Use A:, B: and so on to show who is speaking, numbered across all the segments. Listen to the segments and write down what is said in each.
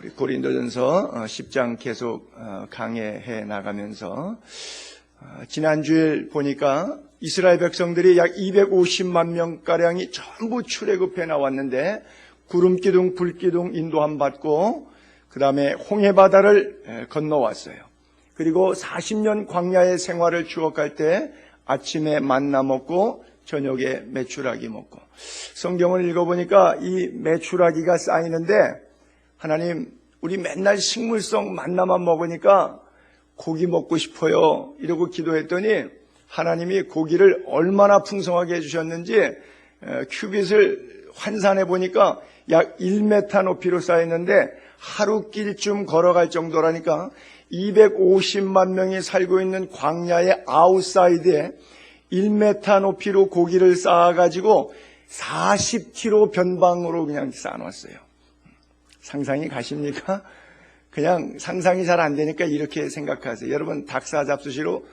A: 우리 고린도전서 10장 계속 강해해 나가면서 지난주에 보니까 이스라엘 백성들이 약 250만 명가량이 전부 출애굽해 나왔는데 구름기둥, 불기둥 인도함 받고 그 다음에 홍해바다를 건너왔어요. 그리고 40년 광야의 생활을 추억할 때 아침에 만나 먹고 저녁에 메추라기 먹고, 성경을 읽어보니까 이 메추라기가 쌓이는데 하나님, 우리 맨날 식물성 만나만 먹으니까 고기 먹고 싶어요 이러고 기도했더니 하나님이 고기를 얼마나 풍성하게 해주셨는지 큐빗을 환산해 보니까 약 1m 높이로 쌓였는데 하루길쯤 걸어갈 정도라니까 250만 명이 살고 있는 광야의 아웃사이드에 1m 높이로 고기를 쌓아가지고 40km 변방으로 그냥 쌓아놨어요. 상상이 가십니까? 그냥 상상이 잘 안 되니까 이렇게 생각하세요. 여러분 닭사 잡수시러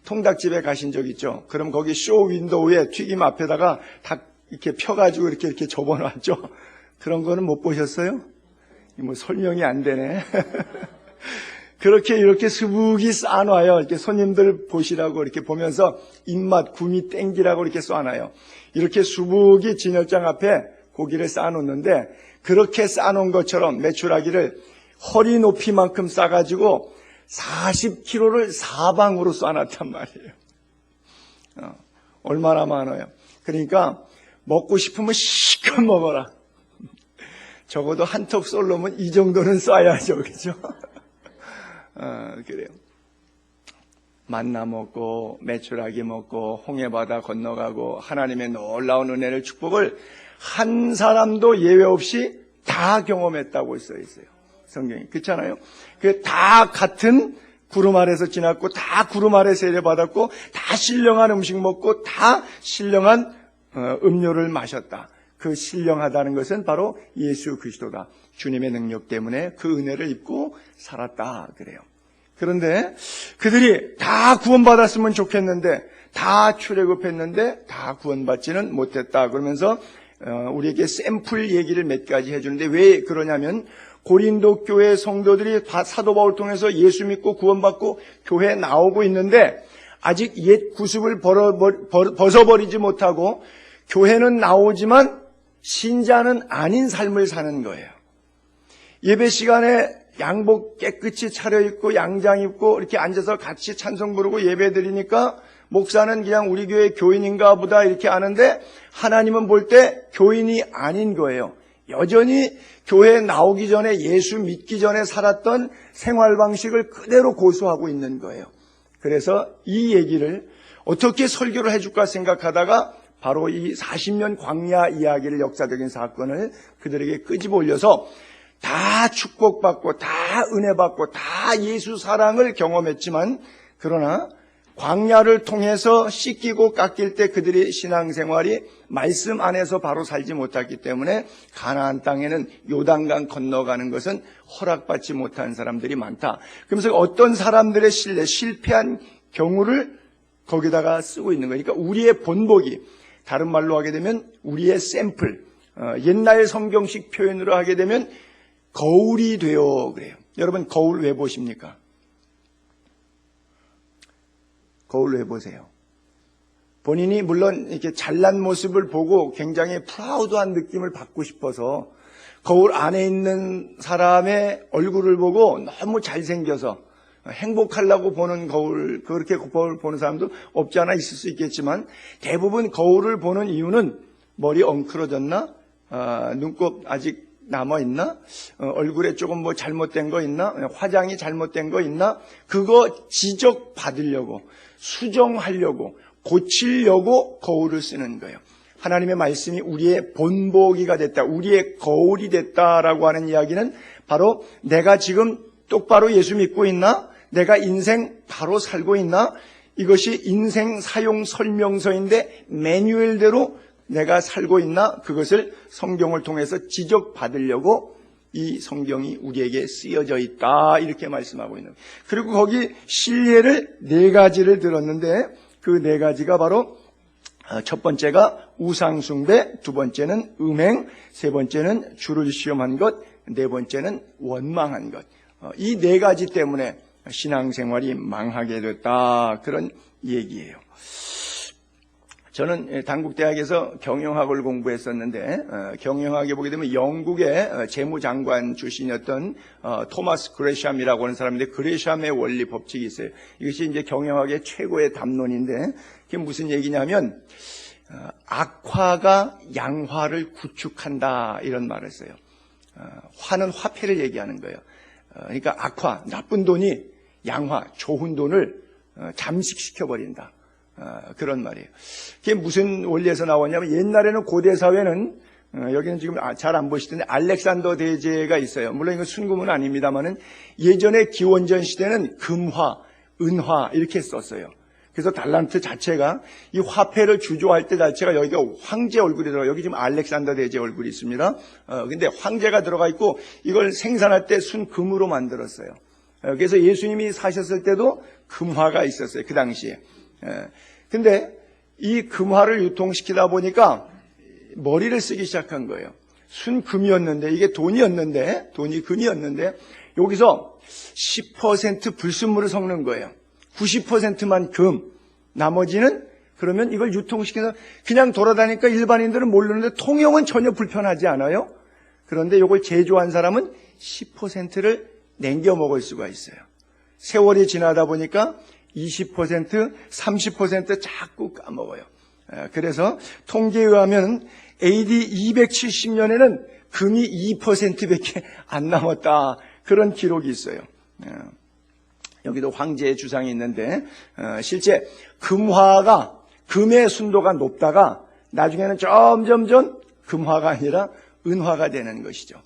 A: 통닭집에 가신 적 있죠? 그럼 거기 쇼 윈도우에 튀김 앞에다가 닭 이렇게 펴가지고 이렇게 접어놨죠? 그런 거는 못 보셨어요? 뭐 설명이 안 되네. 그렇게 이렇게 수북이 쌓아놔요. 이렇게 손님들 보시라고 이렇게 보면서 입맛, 구미 땡기라고 이렇게 쏴놔요. 이렇게 수북이 진열장 앞에 고기를 쌓아놓는데 그렇게 쌓아놓은 것처럼 메추라기를 허리 높이만큼 싸가지고 40kg를 사방으로 쏴놨단 말이에요. 얼마나 많아요. 그러니까 먹고 싶으면 실컷 먹어라. 적어도 한턱 쏠려면 이 정도는 쏴야죠. 그죠? 그래요. 만나 먹고 메추라기 먹고 홍해바다 건너가고 하나님의 놀라운 은혜를 축복을 한 사람도 예외 없이 다 경험했다고 써 있어요. 성경이. 그렇잖아요. 다 같은 구름 아래서 지났고 다 구름 아래 세례받았고 다 신령한 음식 먹고 다 신령한 음료를 마셨다. 그 신령하다는 것은 바로 예수 그리스도다. 주님의 능력 때문에 그 은혜를 입고 살았다 그래요. 그런데 그들이 다 구원받았으면 좋겠는데 다 출애굽했는데 다 구원받지는 못했다. 그러면서 우리에게 샘플 얘기를 몇 가지 해주는데 왜 그러냐면 고린도 교회 성도들이 사도 바울을 통해서 예수 믿고 구원받고 교회에 나오고 있는데 아직 옛 구습을 벗어버리지 못하고 교회는 나오지만 신자는 아닌 삶을 사는 거예요. 예배 시간에 양복 깨끗이 차려입고 양장 입고 이렇게 앉아서 같이 찬송 부르고 예배 드리니까 목사는 그냥 우리 교회 교인인가 보다 이렇게 아는데 하나님은 볼 때 교인이 아닌 거예요. 여전히 교회에 나오기 전에 예수 믿기 전에 살았던 생활 방식을 그대로 고수하고 있는 거예요. 그래서 이 얘기를 어떻게 설교를 해줄까 생각하다가 바로 이 40년 광야 이야기를, 역사적인 사건을 그들에게 끄집어 올려서 다 축복받고 다 은혜받고 다 예수 사랑을 경험했지만 그러나 광야를 통해서 씻기고 깎일 때 그들의 신앙생활이 말씀 안에서 바로 살지 못했기 때문에 가나안 땅에는 요단강 건너가는 것은 허락받지 못한 사람들이 많다. 그러면서 어떤 사람들의 실패한 경우를 거기다가 쓰고 있는 거니까 우리의 본보기, 다른 말로 하게 되면 우리의 샘플, 옛날 성경식 표현으로 하게 되면 거울이 되어 그래요. 여러분 거울 왜 보십니까? 거울 왜 보세요? 본인이 물론 이렇게 잘난 모습을 보고 굉장히 프라우드한 느낌을 받고 싶어서 거울 안에 있는 사람의 얼굴을 보고 너무 잘생겨서 행복하려고 보는 거울, 그렇게 거울 보는 사람도 없지 않아 있을 수 있겠지만 대부분 거울을 보는 이유는 머리 엉클어졌나? 눈곱 아직 남아있나? 얼굴에 조금 뭐 잘못된 거 있나? 화장이 잘못된 거 있나? 그거 지적받으려고, 수정하려고, 고치려고 거울을 쓰는 거예요. 하나님의 말씀이 우리의 본보기가 됐다, 우리의 거울이 됐다라고 하는 이야기는 바로 내가 지금 똑바로 예수 믿고 있나? 내가 인생 바로 살고 있나? 이것이 인생 사용 설명서인데 매뉴얼대로 내가 살고 있나? 그것을 성경을 통해서 지적받으려고 이 성경이 우리에게 쓰여져 있다, 이렇게 말씀하고 있는 거예요. 그리고 거기 실례를 4가지를 들었는데 그 4가지가 바로 첫 번째가 우상숭배, 두 번째는 음행, 세 번째는 주를 시험한 것, 네 번째는 원망한 것. 이 네 가지 때문에 신앙생활이 망하게 됐다. 그런 얘기예요. 저는 단국대학에서 경영학을 공부했었는데 경영학에 보게 되면 영국의 재무장관 출신이었던 토마스 그레샴이라고 하는 사람인데, 그레샴의 원리 법칙이 있어요. 이것이 이제 경영학의 최고의 담론인데, 그게 무슨 얘기냐면 악화가 양화를 구축한다, 이런 말을 써요. 화는 화폐를 얘기하는 거예요. 그러니까 악화, 나쁜 돈이 양화, 좋은 돈을 잠식시켜버린다. 그런 말이에요. 그게 무슨 원리에서 나왔냐면, 옛날에는 고대 사회는 여기는 지금 잘 안 보시던데 알렉산더 대제가 있어요. 물론 이건 순금은 아닙니다만은 예전에 기원전 시대는 금화, 은화 이렇게 썼어요. 그래서 달란트 자체가, 이 화폐를 주조할 때 자체가 여기가 황제 얼굴이 들어가요. 여기 지금 알렉산더 대제 얼굴이 있습니다. 근데 황제가 들어가 있고 이걸 생산할 때 순금으로 만들었어요. 그래서 예수님이 사셨을 때도 금화가 있었어요, 그 당시에. 근데 이 금화를 유통시키다 보니까 머리를 쓰기 시작한 거예요. 순금이었는데, 이게 돈이 금이었는데 여기서 10% 불순물을 섞는 거예요. 90%만 금, 나머지는, 그러면 이걸 유통시켜서 그냥 돌아다니까 일반인들은 모르는데 통용은 전혀 불편하지 않아요. 그런데 이걸 제조한 사람은 10%를 남겨 먹을 수가 있어요. 세월이 지나다 보니까 20%, 30% 자꾸 까먹어요. 그래서 통계에 의하면 AD 270년에는 금이 2%밖에 안 남았다, 그런 기록이 있어요. 여기도 황제의 주상이 있는데, 실제 금화가, 금의 순도가 높다가 나중에는 점점점 금화가 아니라 은화가 되는 것이죠.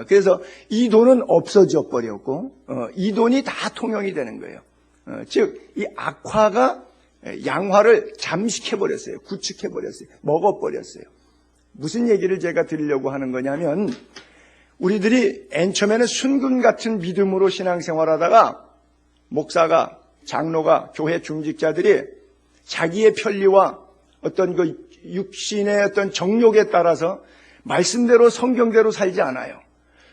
A: 그래서 이 돈은 없어져 버렸고 이 돈이 다 통용이 되는 거예요. 즉 이 악화가 양화를 잠식해버렸어요. 구축해버렸어요. 먹어버렸어요. 무슨 얘기를 제가 드리려고 하는 거냐면, 우리들이 맨 처음에는 순금 같은 믿음으로 신앙생활하다가 목사가, 장로가, 교회 중직자들이 자기의 편리와 어떤 그 육신의 어떤 정욕에 따라서 말씀대로 성경대로 살지 않아요.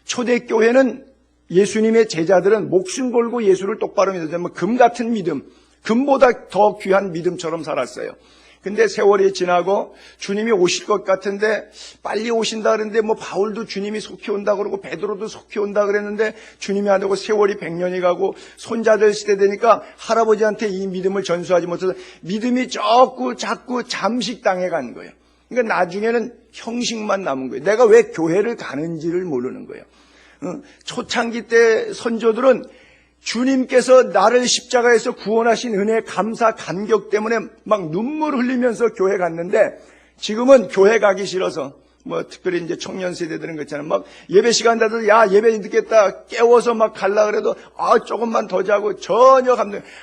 A: 초대교회는, 예수님의 제자들은 목숨 걸고 예수를 똑바로 믿었다면 금 같은 믿음, 금보다 더 귀한 믿음처럼 살았어요. 근데 세월이 지나고 주님이 오실 것 같은데 빨리 오신다 그랬는데, 뭐 바울도 주님이 속히 온다 그러고 베드로도 속히 온다 그랬는데 주님이 안 오고 세월이 100년이 가고 손자들 시대 되니까 할아버지한테 이 믿음을 전수하지 못해서 믿음이 자꾸 잠식당해 가는 거예요. 그러니까 나중에는 형식만 남은 거예요. 내가 왜 교회를 가는지를 모르는 거예요. 초창기 때 선조들은 주님께서 나를 십자가에서 구원하신 은혜의 감사 감격 때문에 막 눈물 흘리면서 교회 갔는데, 지금은 교회 가기 싫어서, 뭐 특별히 이제 청년 세대들은 그렇잖아요. 막 예배 시간 돼도 야 예배 늦겠다 깨워서 막 갈라 그래도 조금만 더 자고, 전혀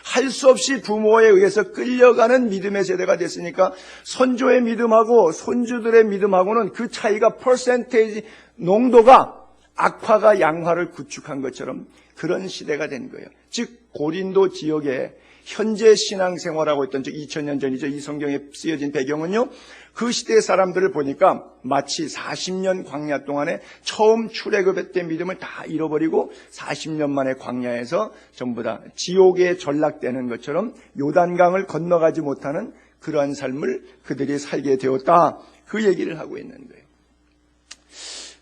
A: 할 수 없이 부모에 의해서 끌려가는 믿음의 세대가 됐으니까 선조의 믿음하고 손주들의 믿음하고는 그 차이가 퍼센테이지 농도가 악화가 양화를 구축한 것처럼 그런 시대가 된 거예요. 즉 고린도 지역에 현재 신앙생활하고 있던, 즉 2000년 전이죠. 이 성경에 쓰여진 배경은요, 그 시대의 사람들을 보니까 마치 40년 광야 동안에 처음 출애굽했던 믿음을 다 잃어버리고 40년 만에 광야에서 전부 다 지옥에 전락되는 것처럼 요단강을 건너가지 못하는 그러한 삶을 그들이 살게 되었다, 그 얘기를 하고 있는 거예요.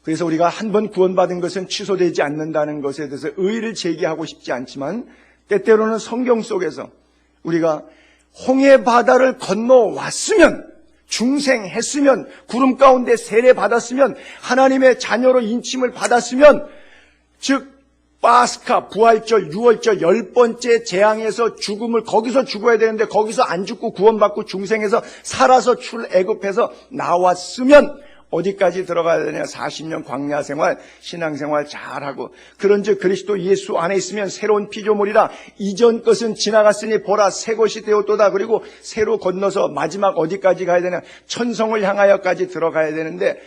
A: 그래서 우리가 한번 구원받은 것은 취소되지 않는다는 것에 대해서 의의를 제기하고 싶지 않지만, 때때로는 성경 속에서 우리가 홍해 바다를 건너왔으면, 중생했으면, 구름 가운데 세례받았으면, 하나님의 자녀로 인침을 받았으면, 즉 파스카, 부활절, 유월절 10번째 재앙에서 죽음을, 거기서 죽어야 되는데 거기서 안 죽고 구원받고 중생에서 살아서 출애굽해서 나왔으면 어디까지 들어가야 되냐? 40년 광야 생활, 신앙생활 잘하고, 그런즉 그리스도 예수 안에 있으면 새로운 피조물이라, 이전 것은 지나갔으니 보라 새 것이 되었도다. 그리고 새로 건너서 마지막 어디까지 가야 되냐? 천성을 향하여까지 들어가야 되는데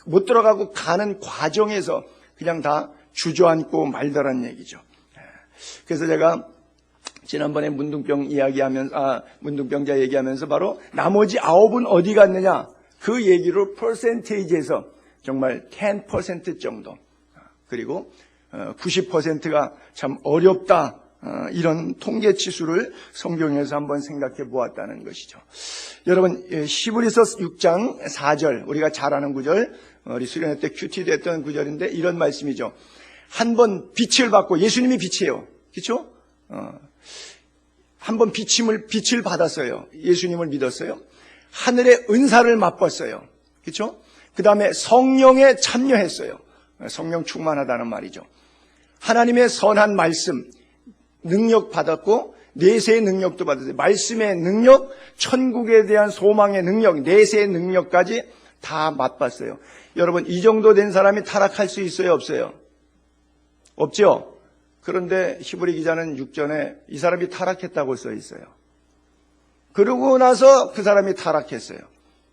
A: 못 들어가고 가는 과정에서 그냥 다 주저앉고 말더란 얘기죠. 그래서 제가 지난번에 문둥병자 얘기하면서 바로 나머지 9은 어디 갔느냐? 그 얘기로 퍼센테이지에서 정말 10% 정도. 그리고 90%가 참 어렵다. 이런 통계 치수를 성경에서 한번 생각해 보았다는 것이죠. 여러분, 히브리서 6장 4절, 우리가 잘 아는 구절, 우리 수련회 때 큐티 됐던 구절인데 이런 말씀이죠. 한 번 빛을 받고, 예수님이 빛이에요. 그렇죠? 한 번 빛을 받았어요. 예수님을 믿었어요. 하늘의 은사를 맛봤어요. 그렇죠? 그 다음에 성령에 참여했어요. 성령 충만하다는 말이죠. 하나님의 선한 말씀, 능력 받았고 내세의 능력도 받았어요. 말씀의 능력, 천국에 대한 소망의 능력, 내세의 능력까지 다 맛봤어요. 여러분, 이 정도 된 사람이 타락할 수 있어요, 없어요? 없죠? 그런데 히브리 기자는 6절에 이 사람이 타락했다고 써 있어요. 그러고 나서 그 사람이 타락했어요.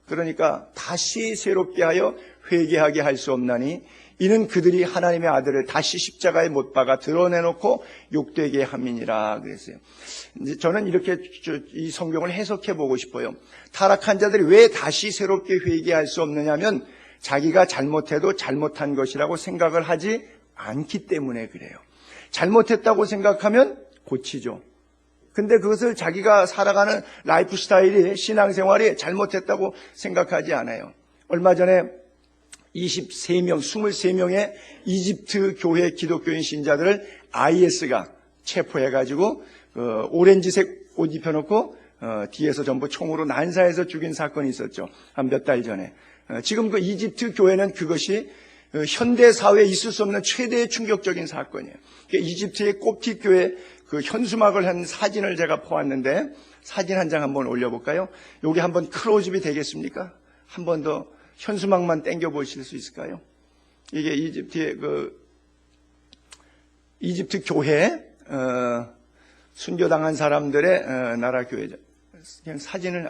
A: 그러니까 다시 새롭게 하여 회개하게 할 수 없나니 이는 그들이 하나님의 아들을 다시 십자가에 못 박아 드러내놓고 욕되게 함이니라 그랬어요. 이제 저는 이렇게 이 성경을 해석해 보고 싶어요. 타락한 자들이 왜 다시 새롭게 회개할 수 없느냐면 자기가 잘못해도 잘못한 것이라고 생각을 하지 않기 때문에 그래요. 잘못했다고 생각하면 고치죠. 근데 그것을 자기가 살아가는 라이프 스타일이, 신앙생활이 잘못했다고 생각하지 않아요. 얼마 전에 23명의 이집트 교회 기독교인 신자들을 IS가 체포해가지고 오렌지색 옷 입혀놓고 뒤에서 전부 총으로 난사해서 죽인 사건이 있었죠. 한 몇 달 전에. 지금 그 이집트 교회는 그것이 현대 사회에 있을 수 없는 최대의 충격적인 사건이에요. 이집트의 콥틱 교회 그 현수막을 한 사진을 제가 보았는데 사진 한 장 한번 올려볼까요? 여기 한번 클로즈업이 되겠습니까? 한 번 더 현수막만 땡겨 보실 수 있을까요? 이게 이집트의 이집트 교회 순교당한 사람들의 나라 교회죠. 그냥 사진을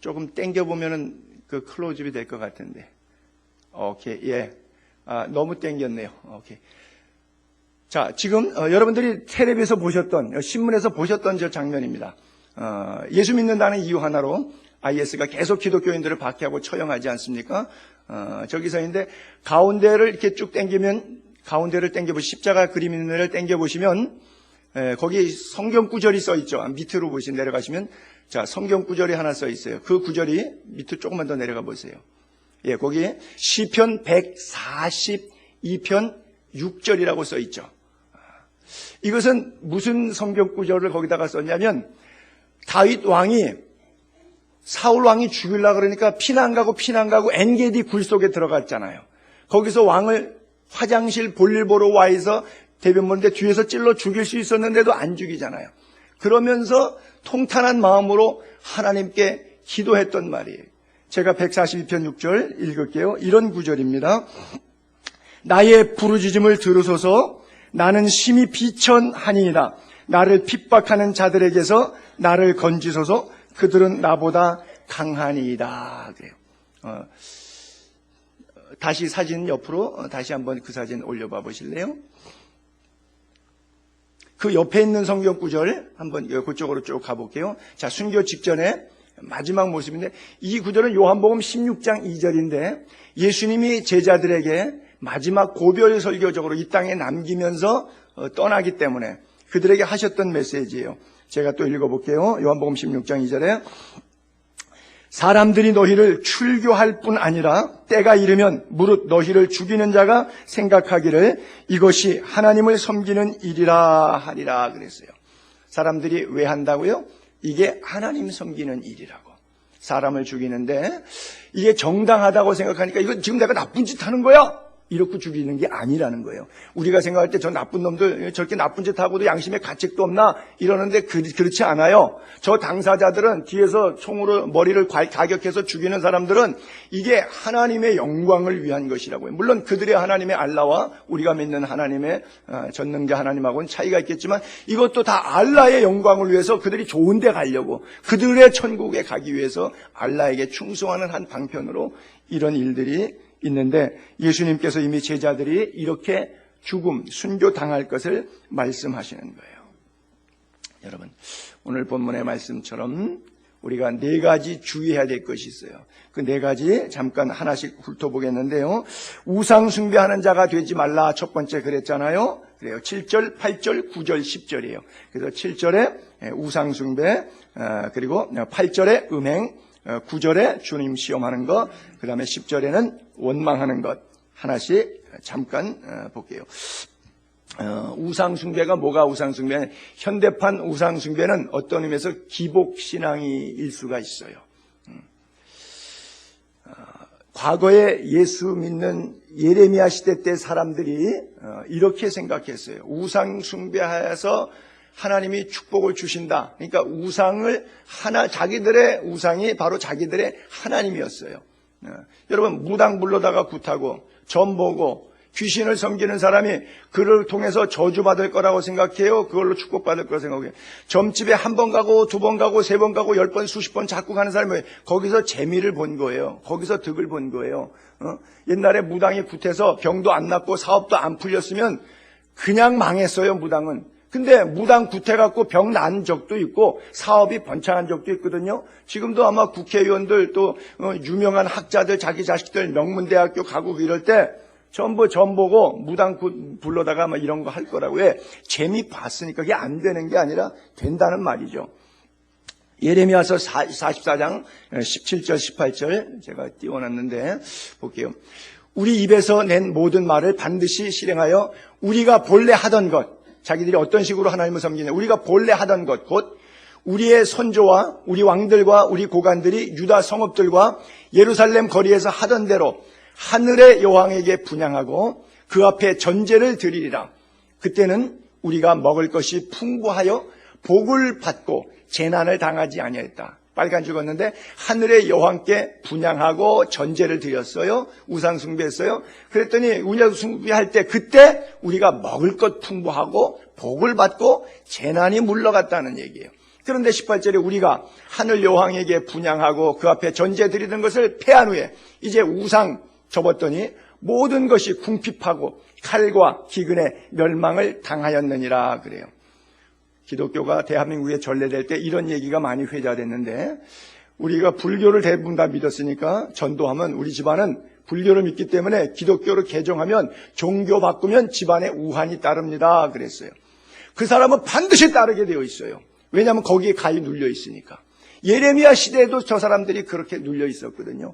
A: 조금 땡겨 보면은 그 클로즈업이 될 것 같은데. 오케이, 예. 너무 땡겼네요. 오케이. 자, 지금 여러분들이 텔레비에서 보셨던, 신문에서 보셨던 저 장면입니다. 예수 믿는다는 이유 하나로 IS가 계속 기독교인들을 박해하고 처형하지 않습니까? 저기서 있는데 가운데를 이렇게 쭉 당기면, 가운데를 당겨보시면, 십자가 그림 있는 데를 당겨보시면 거기 성경 구절이 써 있죠. 밑으로 내려가시면, 자, 성경 구절이 하나 써 있어요. 그 구절이 밑으로 조금만 더 내려가 보세요. 예, 거기 시편 142편 6절이라고 써 있죠. 이것은 무슨 성경 구절을 거기다가 썼냐면 다윗 왕이 사울 왕이 죽이려고 그러니까 피난 가고 엔게디 굴 속에 들어갔잖아요. 거기서 왕을 화장실 볼일 보러 와 있어 대변 보는데 뒤에서 찔러 죽일 수 있었는데도 안 죽이잖아요. 그러면서 통탄한 마음으로 하나님께 기도했던 말이에요. 제가 142편 6절 읽을게요. 이런 구절입니다. 나의 부르짖음을 들으소서. 나는 심히 비천하니이다. 나를 핍박하는 자들에게서 나를 건지소서. 그들은 나보다 강하니이다. 그래요. 다시 사진 옆으로 다시 한번 그 사진 올려봐 보실래요? 그 옆에 있는 성경 구절 한번 그쪽으로 쭉 가볼게요. 자, 순교 직전에 마지막 모습인데 이 구절은 요한복음 16장 2절인데 예수님이 제자들에게 마지막 고별 설교적으로 이 땅에 남기면서 떠나기 때문에 그들에게 하셨던 메시지예요. 제가 또 읽어볼게요. 요한복음 16장 2절에 사람들이 너희를 출교할 뿐 아니라 때가 이르면 무릇 너희를 죽이는 자가 생각하기를 이것이 하나님을 섬기는 일이라 하리라 그랬어요. 사람들이 왜 한다고요? 이게 하나님 섬기는 일이라고. 사람을 죽이는데 이게 정당하다고 생각하니까 이거 지금 내가 나쁜 짓 하는 거야? 이렇게 죽이는 게 아니라는 거예요. 우리가 생각할 때 저 나쁜 놈들 저렇게 나쁜 짓 하고도 양심에 가책도 없나 이러는데 그렇지 않아요. 저 당사자들은 뒤에서 총으로 머리를 가격해서 죽이는 사람들은 이게 하나님의 영광을 위한 것이라고요. 물론 그들의 하나님의 알라와 우리가 믿는 하나님의 전능자 하나님하고는 차이가 있겠지만 이것도 다 알라의 영광을 위해서 그들이 좋은 데 가려고 그들의 천국에 가기 위해서 알라에게 충성하는 한 방편으로 이런 일들이 있는데 예수님께서 이미 제자들이 이렇게 죽음, 순교당할 것을 말씀하시는 거예요. 여러분, 오늘 본문의 말씀처럼 우리가 4가지 주의해야 될 것이 있어요. 그 4가지 잠깐 하나씩 훑어보겠는데요. 우상 숭배하는 자가 되지 말라. 첫 번째 그랬잖아요. 그래요. 7절, 8절, 9절, 10절이에요. 그래서 7절에 우상 숭배, 그리고 8절에 음행, 9절에 주님 시험하는 것, 그 다음에 10절에는 원망하는 것 하나씩 잠깐 볼게요. 우상숭배가 뭐가 우상숭배냐? 현대판 우상숭배는 어떤 의미에서 기복신앙일 수가 있어요. 과거에 예수 믿는 예레미야 시대 때 사람들이 이렇게 생각했어요. 우상숭배하여서 하나님이 축복을 주신다. 그러니까 자기들의 우상이 바로 자기들의 하나님이었어요. 여러분, 무당 불러다가 굿하고 점 보고 귀신을 섬기는 사람이 그를 통해서 저주받을 거라고 생각해요? 그걸로 축복받을 거라고 생각해요? 점집에 한 번 가고, 2번 가고, 3번 가고, 10번, 수십 번 자꾸 가는 사람이 거기서 재미를 본 거예요. 거기서 득을 본 거예요. 옛날에 무당이 굿해서 병도 안 낫고 사업도 안 풀렸으면 그냥 망했어요, 무당은. 근데 무당 굿해갖고 병 난 적도 있고 사업이 번창한 적도 있거든요. 지금도 아마 국회의원들 또 유명한 학자들 자기 자식들 명문대학교 가고 이럴 때 전부 점 보고 무당 불러다가 막 이런 거 할 거라고. 왜? 재미 봤으니까. 그게 안 되는 게 아니라 된다는 말이죠. 예레미야서 44장 17절 18절 제가 띄워놨는데 볼게요. 우리 입에서 낸 모든 말을 반드시 실행하여 우리가 본래 하던 것, 자기들이 어떤 식으로 하나님을 섬기냐, 우리가 본래 하던 것, 곧 우리의 선조와 우리 왕들과 우리 고관들이 유다 성읍들과 예루살렘 거리에서 하던 대로 하늘의 여왕에게 분향하고 그 앞에 전제를 드리리라. 그때는 우리가 먹을 것이 풍부하여 복을 받고 재난을 당하지 아니하였다. 빨간 죽었는데 하늘의 여왕께 분향하고 전제를 드렸어요. 우상 숭배했어요. 그랬더니 우상 숭배할 때 그때 우리가 먹을 것 풍부하고 복을 받고 재난이 물러갔다는 얘기예요. 그런데 18절에 우리가 하늘 여왕에게 분향하고 그 앞에 전제 드리던 것을 패한 후에 이제 우상 접었더니 모든 것이 궁핍하고 칼과 기근에 멸망을 당하였느니라 그래요. 기독교가 대한민국에 전래될 때 이런 얘기가 많이 회자됐는데 우리가 불교를 대부분 다 믿었으니까 전도하면 우리 집안은 불교를 믿기 때문에 기독교를 개종하면 종교 바꾸면 집안에 우환이 따릅니다 그랬어요. 그 사람은 반드시 따르게 되어 있어요. 왜냐하면 거기에 가히 눌려 있으니까. 예레미야 시대에도 저 사람들이 그렇게 눌려 있었거든요.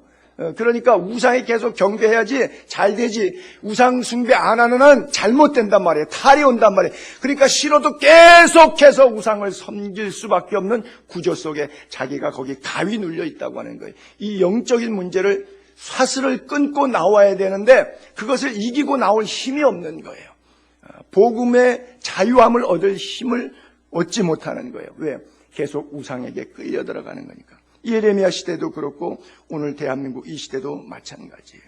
A: 그러니까 우상에 계속 경배해야지 잘 되지. 우상 숭배 안 하는 한 잘못된단 말이에요. 탈이 온단 말이에요. 그러니까 싫어도 계속해서 우상을 섬길 수밖에 없는 구조 속에 자기가 거기 가위 눌려 있다고 하는 거예요. 이 영적인 문제를 사슬을 끊고 나와야 되는데 그것을 이기고 나올 힘이 없는 거예요. 복음의 자유함을 얻을 힘을 얻지 못하는 거예요. 왜? 계속 우상에게 끌려 들어가는 거니까. 예레미야 시대도 그렇고 오늘 대한민국 이 시대도 마찬가지예요.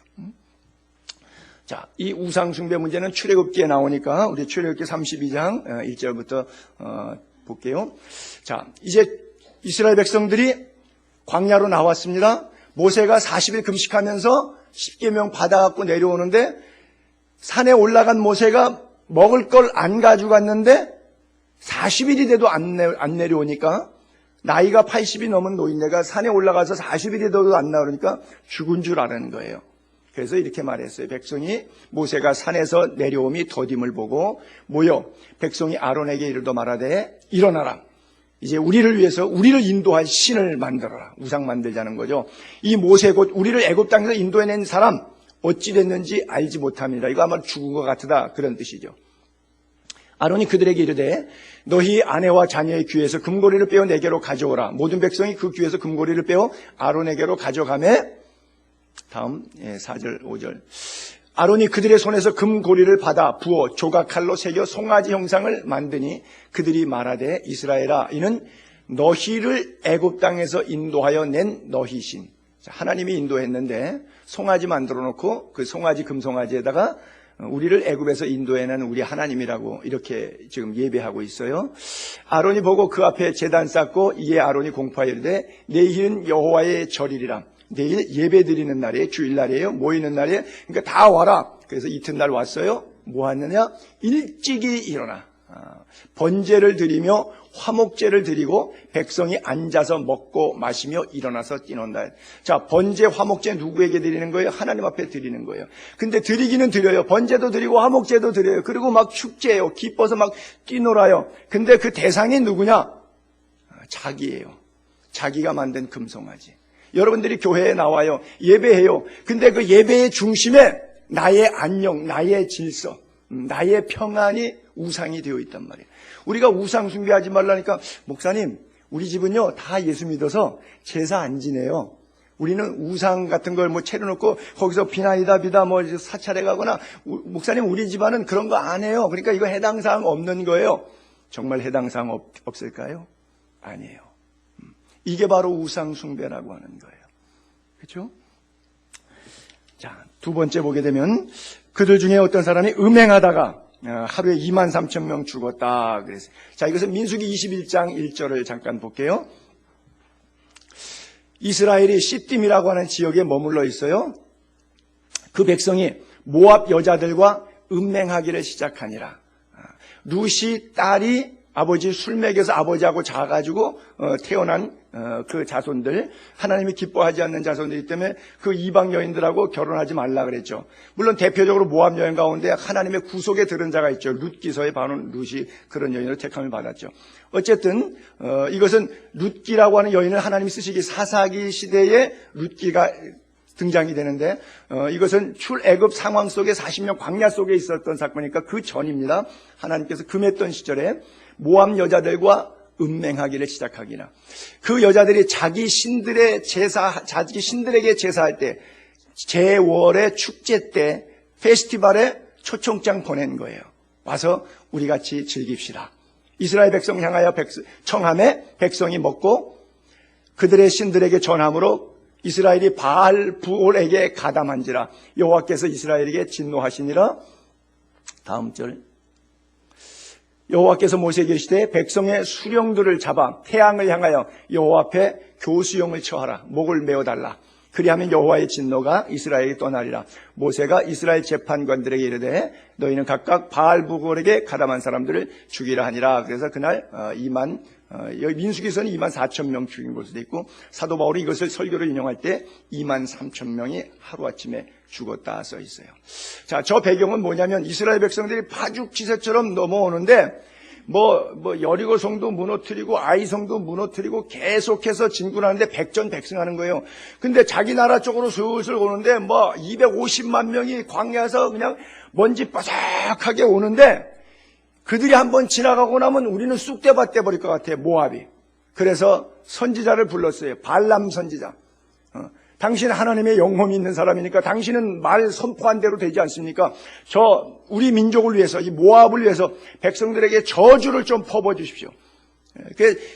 A: 자, 이 우상 숭배 문제는 출애굽기에 나오니까 우리 출애굽기 32장 1절부터 볼게요. 자, 이제 이스라엘 백성들이 광야로 나왔습니다. 모세가 40일 금식하면서 십계명 받아갖고 내려오는데 산에 올라간 모세가 먹을 걸 안 가져갔는데 40일이 돼도 안 내려오니까 나이가 80이 넘은 노인네가 산에 올라가서 40일이 돼도 안 나오니까 죽은 줄 아는 거예요. 그래서 이렇게 말했어요. 백성이 모세가 산에서 내려옴이 더딤을 보고 모여 백성이 아론에게 이르도 말하되 일어나라. 이제 우리를 위해서 우리를 인도할 신을 만들어라. 우상 만들자는 거죠. 이 모세 곧 우리를 애굽 땅에서 인도해낸 사람 어찌 됐는지 알지 못합니다. 이거 아마 죽은 것 같으다 그런 뜻이죠. 아론이 그들에게 이르되 너희 아내와 자녀의 귀에서 금고리를 빼어 내게로 가져오라. 모든 백성이 그 귀에서 금고리를 빼어 아론에게로 가져가매 다음 4절 5절 아론이 그들의 손에서 금고리를 받아 부어 조각칼로 새겨 송아지 형상을 만드니 그들이 말하되 이스라엘아 이는 너희를 애굽 땅에서 인도하여 낸 너희신. 하나님이 인도했는데 송아지 만들어 놓고 그 송아지 금송아지에다가 우리를 애굽에서 인도해낸 우리 하나님이라고 이렇게 지금 예배하고 있어요. 아론이 보고 그 앞에 제단 쌓고 이에 아론이 공포하여 이르되 내일은 여호와의 절이리라. 내일 예배 드리는 날이에요. 주일날이에요. 모이는 날이에요. 그러니까 다 와라. 그래서 이튿날 왔어요. 뭐 하느냐? 일찍이 일어나. 번제를 드리며 화목제를 드리고 백성이 앉아서 먹고 마시며 일어나서 뛰논다. 자, 번제, 화목제 누구에게 드리는 거예요? 하나님 앞에 드리는 거예요. 근데 드리기는 드려요. 번제도 드리고 화목제도 드려요. 그리고 막 축제예요. 기뻐서 막 뛰놀아요. 근데 그 대상이 누구냐? 자기예요. 자기가 만든 금송아지. 여러분들이 교회에 나와요. 예배해요. 근데 그 예배의 중심에 나의 안녕, 나의 질서, 나의 평안이 우상이 되어 있단 말이에요. 우리가 우상 숭배하지 말라니까, 목사님, 우리 집은요 다 예수 믿어서 제사 안 지내요. 우리는 우상 같은 걸 뭐 차려놓고 거기서 비나이다 비다 뭐 사찰해 가거나, 목사님 우리 집안은 그런 거 안 해요. 그러니까 이거 해당 사항 없는 거예요. 정말 해당 사항 없을까요? 아니에요. 이게 바로 우상 숭배라고 하는 거예요. 그렇죠? 자, 두 번째 보게 되면 그들 중에 어떤 사람이 음행하다가 하루에 23,000명 죽었다 그랬어요. 자, 이것은 민수기 21장 1절을 잠깐 볼게요. 이스라엘이 시딤이라고 하는 지역에 머물러 있어요. 그 백성이 모압 여자들과 음행하기를 시작하니라. 룻이 딸이 아버지 술 먹여서 아버지하고 자가지고 태어난 그 자손들, 하나님이 기뻐하지 않는 자손들이기 때문에 그 이방 여인들하고 결혼하지 말라 그랬죠. 물론 대표적으로 모압 여인 가운데 하나님의 구속에 들은 자가 있죠. 룻기서에 봐놓은 룻이 그런 여인으로 택함을 받았죠. 어쨌든 이것은 룻기라고 하는 여인을 하나님이 쓰시기 사사기 시대에 룻기가 등장이 되는데, 이것은 출애굽 상황 속에 40년 광야 속에 있었던 사건이니까 그 전입니다. 하나님께서 금했던 시절에 모압 여자들과 음행하기를 시작하기나, 그 여자들이 자기 신들의 자기 신들에게 제사할 때, 제월의 축제 때, 페스티벌에 초청장 보낸 거예요. 와서 우리 같이 즐깁시다. 이스라엘 백성 향하여 청함에 백성이 먹고 그들의 신들에게 전함으로 이스라엘이 바알 부올에게 가담한지라. 여호와께서 이스라엘에게 진노하시니라. 다음 절. 여호와께서 모세에게 이르시되 백성의 수령들을 잡아 태양을 향하여 여호와 앞에 교수형을 처하라. 목을 메어달라. 그리하면 여호와의 진노가 이스라엘에게 떠나리라. 모세가 이스라엘 재판관들에게 이르되 너희는 각각 바알 부올에게 가담한 사람들을 죽이라 하니라. 그래서 그날 민수기에서는 24,000명 죽인 것으로 되어 있고, 사도 바울이 이것을 설교를 인용할 때 23,000명이 하루아침에 죽었다 써 있어요. 자, 저 배경은 뭐냐면 이스라엘 백성들이 파죽지세처럼 넘어오는데 여리고 성도 무너뜨리고 아이 성도 무너뜨리고 계속해서 진군하는데 백전백승하는 거예요. 근데 자기 나라 쪽으로 슬슬 오는데 250만 명이 광야에서 그냥 먼지 바삭하게 오는데, 그들이 한번 지나가고 나면 우리는 쑥대밭 돼버릴 것 같아요, 모압이. 그래서 선지자를 불렀어요. 발람 선지자. 당신 하나님의 영혼이 있는 사람이니까 당신은 말 선포한 대로 되지 않습니까? 우리 민족을 위해서, 이 모압을 위해서 백성들에게 저주를 좀 퍼부어주십시오.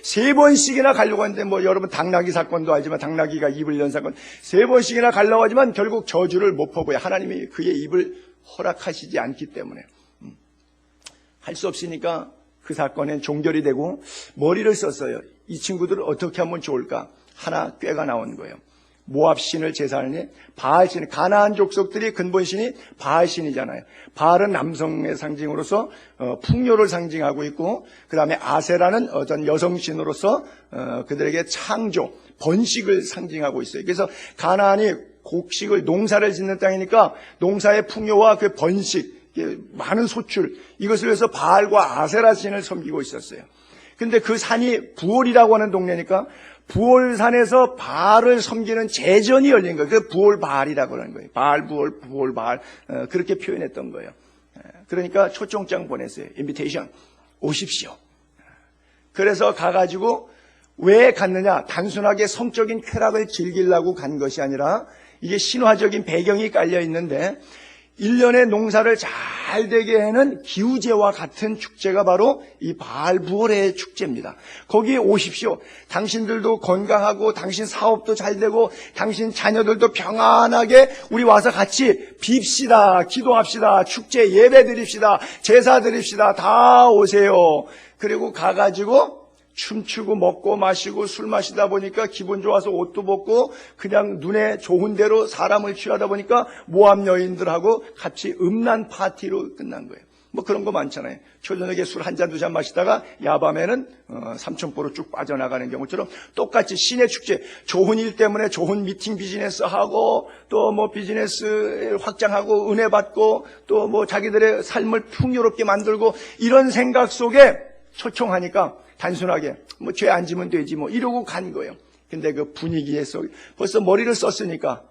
A: 세 번씩이나 가려고 하는데, 여러분 당나귀 사건도 알지만, 당나귀가 입을 연 사건, 세 번씩이나 가려고 하지만 결국 저주를 못 퍼부어요. 하나님이 그의 입을 허락하시지 않기 때문에. 할 수 없으니까 그 사건엔 종결이 되고 머리를 썼어요. 이 친구들을 어떻게 하면 좋을까? 하나 꾀가 나온 거예요. 모압 신을 제사하니 바알 신, 가나안 족속들이 근본신이 바알 신이잖아요. 바알은 남성의 상징으로서 풍요를 상징하고 있고, 그 다음에 아세라는 어떤 여성신으로서 그들에게 창조, 번식을 상징하고 있어요. 그래서 가나안이 곡식을, 농사를 짓는 땅이니까 농사의 풍요와 그 번식, 많은 소출, 이것을 위해서 바알과 아세라 신을 섬기고 있었어요. 근데 그 산이 부올이라고 하는 동네니까 부올산에서 바알을 섬기는 제전이 열린 거예요. 그 부올바알이라고 하는 거예요. 바알, 부올, 부올바알, 그렇게 표현했던 거예요. 그러니까 초청장 보냈어요. 인비테이션, 오십시오. 그래서 가가지고 왜 갔느냐? 단순하게 성적인 쾌락을 즐기려고 간 것이 아니라 이게 신화적인 배경이 깔려 있는데, 1년의 농사를 잘 되게 하는 기우제와 같은 축제가 바로 이 바알부올의 축제입니다. 거기에 오십시오. 당신들도 건강하고 당신 사업도 잘 되고 당신 자녀들도 평안하게 우리 와서 같이 빕시다, 기도합시다, 축제 예배 드립시다, 제사 드립시다. 다 오세요. 그리고 가가지고 춤추고 먹고 마시고 술 마시다 보니까 기분 좋아서 옷도 벗고 그냥 눈에 좋은 대로 사람을 취하다 보니까 모압 여인들하고 같이 음란 파티로 끝난 거예요. 뭐 그런 거 많잖아요. 초저녁에 술 한 잔 두 잔 마시다가 야밤에는 삼천포로 쭉 빠져나가는 경우처럼 똑같이 시내 축제, 좋은 일 때문에 좋은 미팅 비즈니스 하고 또 뭐 비즈니스 확장하고 은혜 받고 또 뭐 자기들의 삶을 풍요롭게 만들고 이런 생각 속에 초청하니까 단순하게 뭐 죄 안 지면 되지 뭐 이러고 간 거예요. 근데 그 분위기에 속 벌써 머리를 썼으니까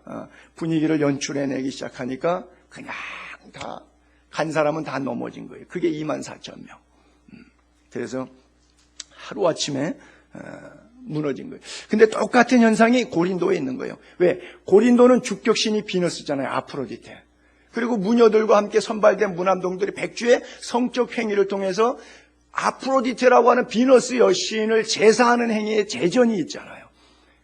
A: 분위기를 연출해내기 시작하니까 그냥 다 간 사람은 다 넘어진 거예요. 그게 24,000명. 그래서 하루아침에 무너진 거예요. 근데 똑같은 현상이 고린도에 있는 거예요. 왜? 고린도는 주격신이 비너스잖아요. 아프로디테. 그리고 무녀들과 함께 선발된 무남동들이 백주의 성적 행위를 통해서 아프로디테라고 하는 비너스 여신을 제사하는 행위에 제전이 있잖아요.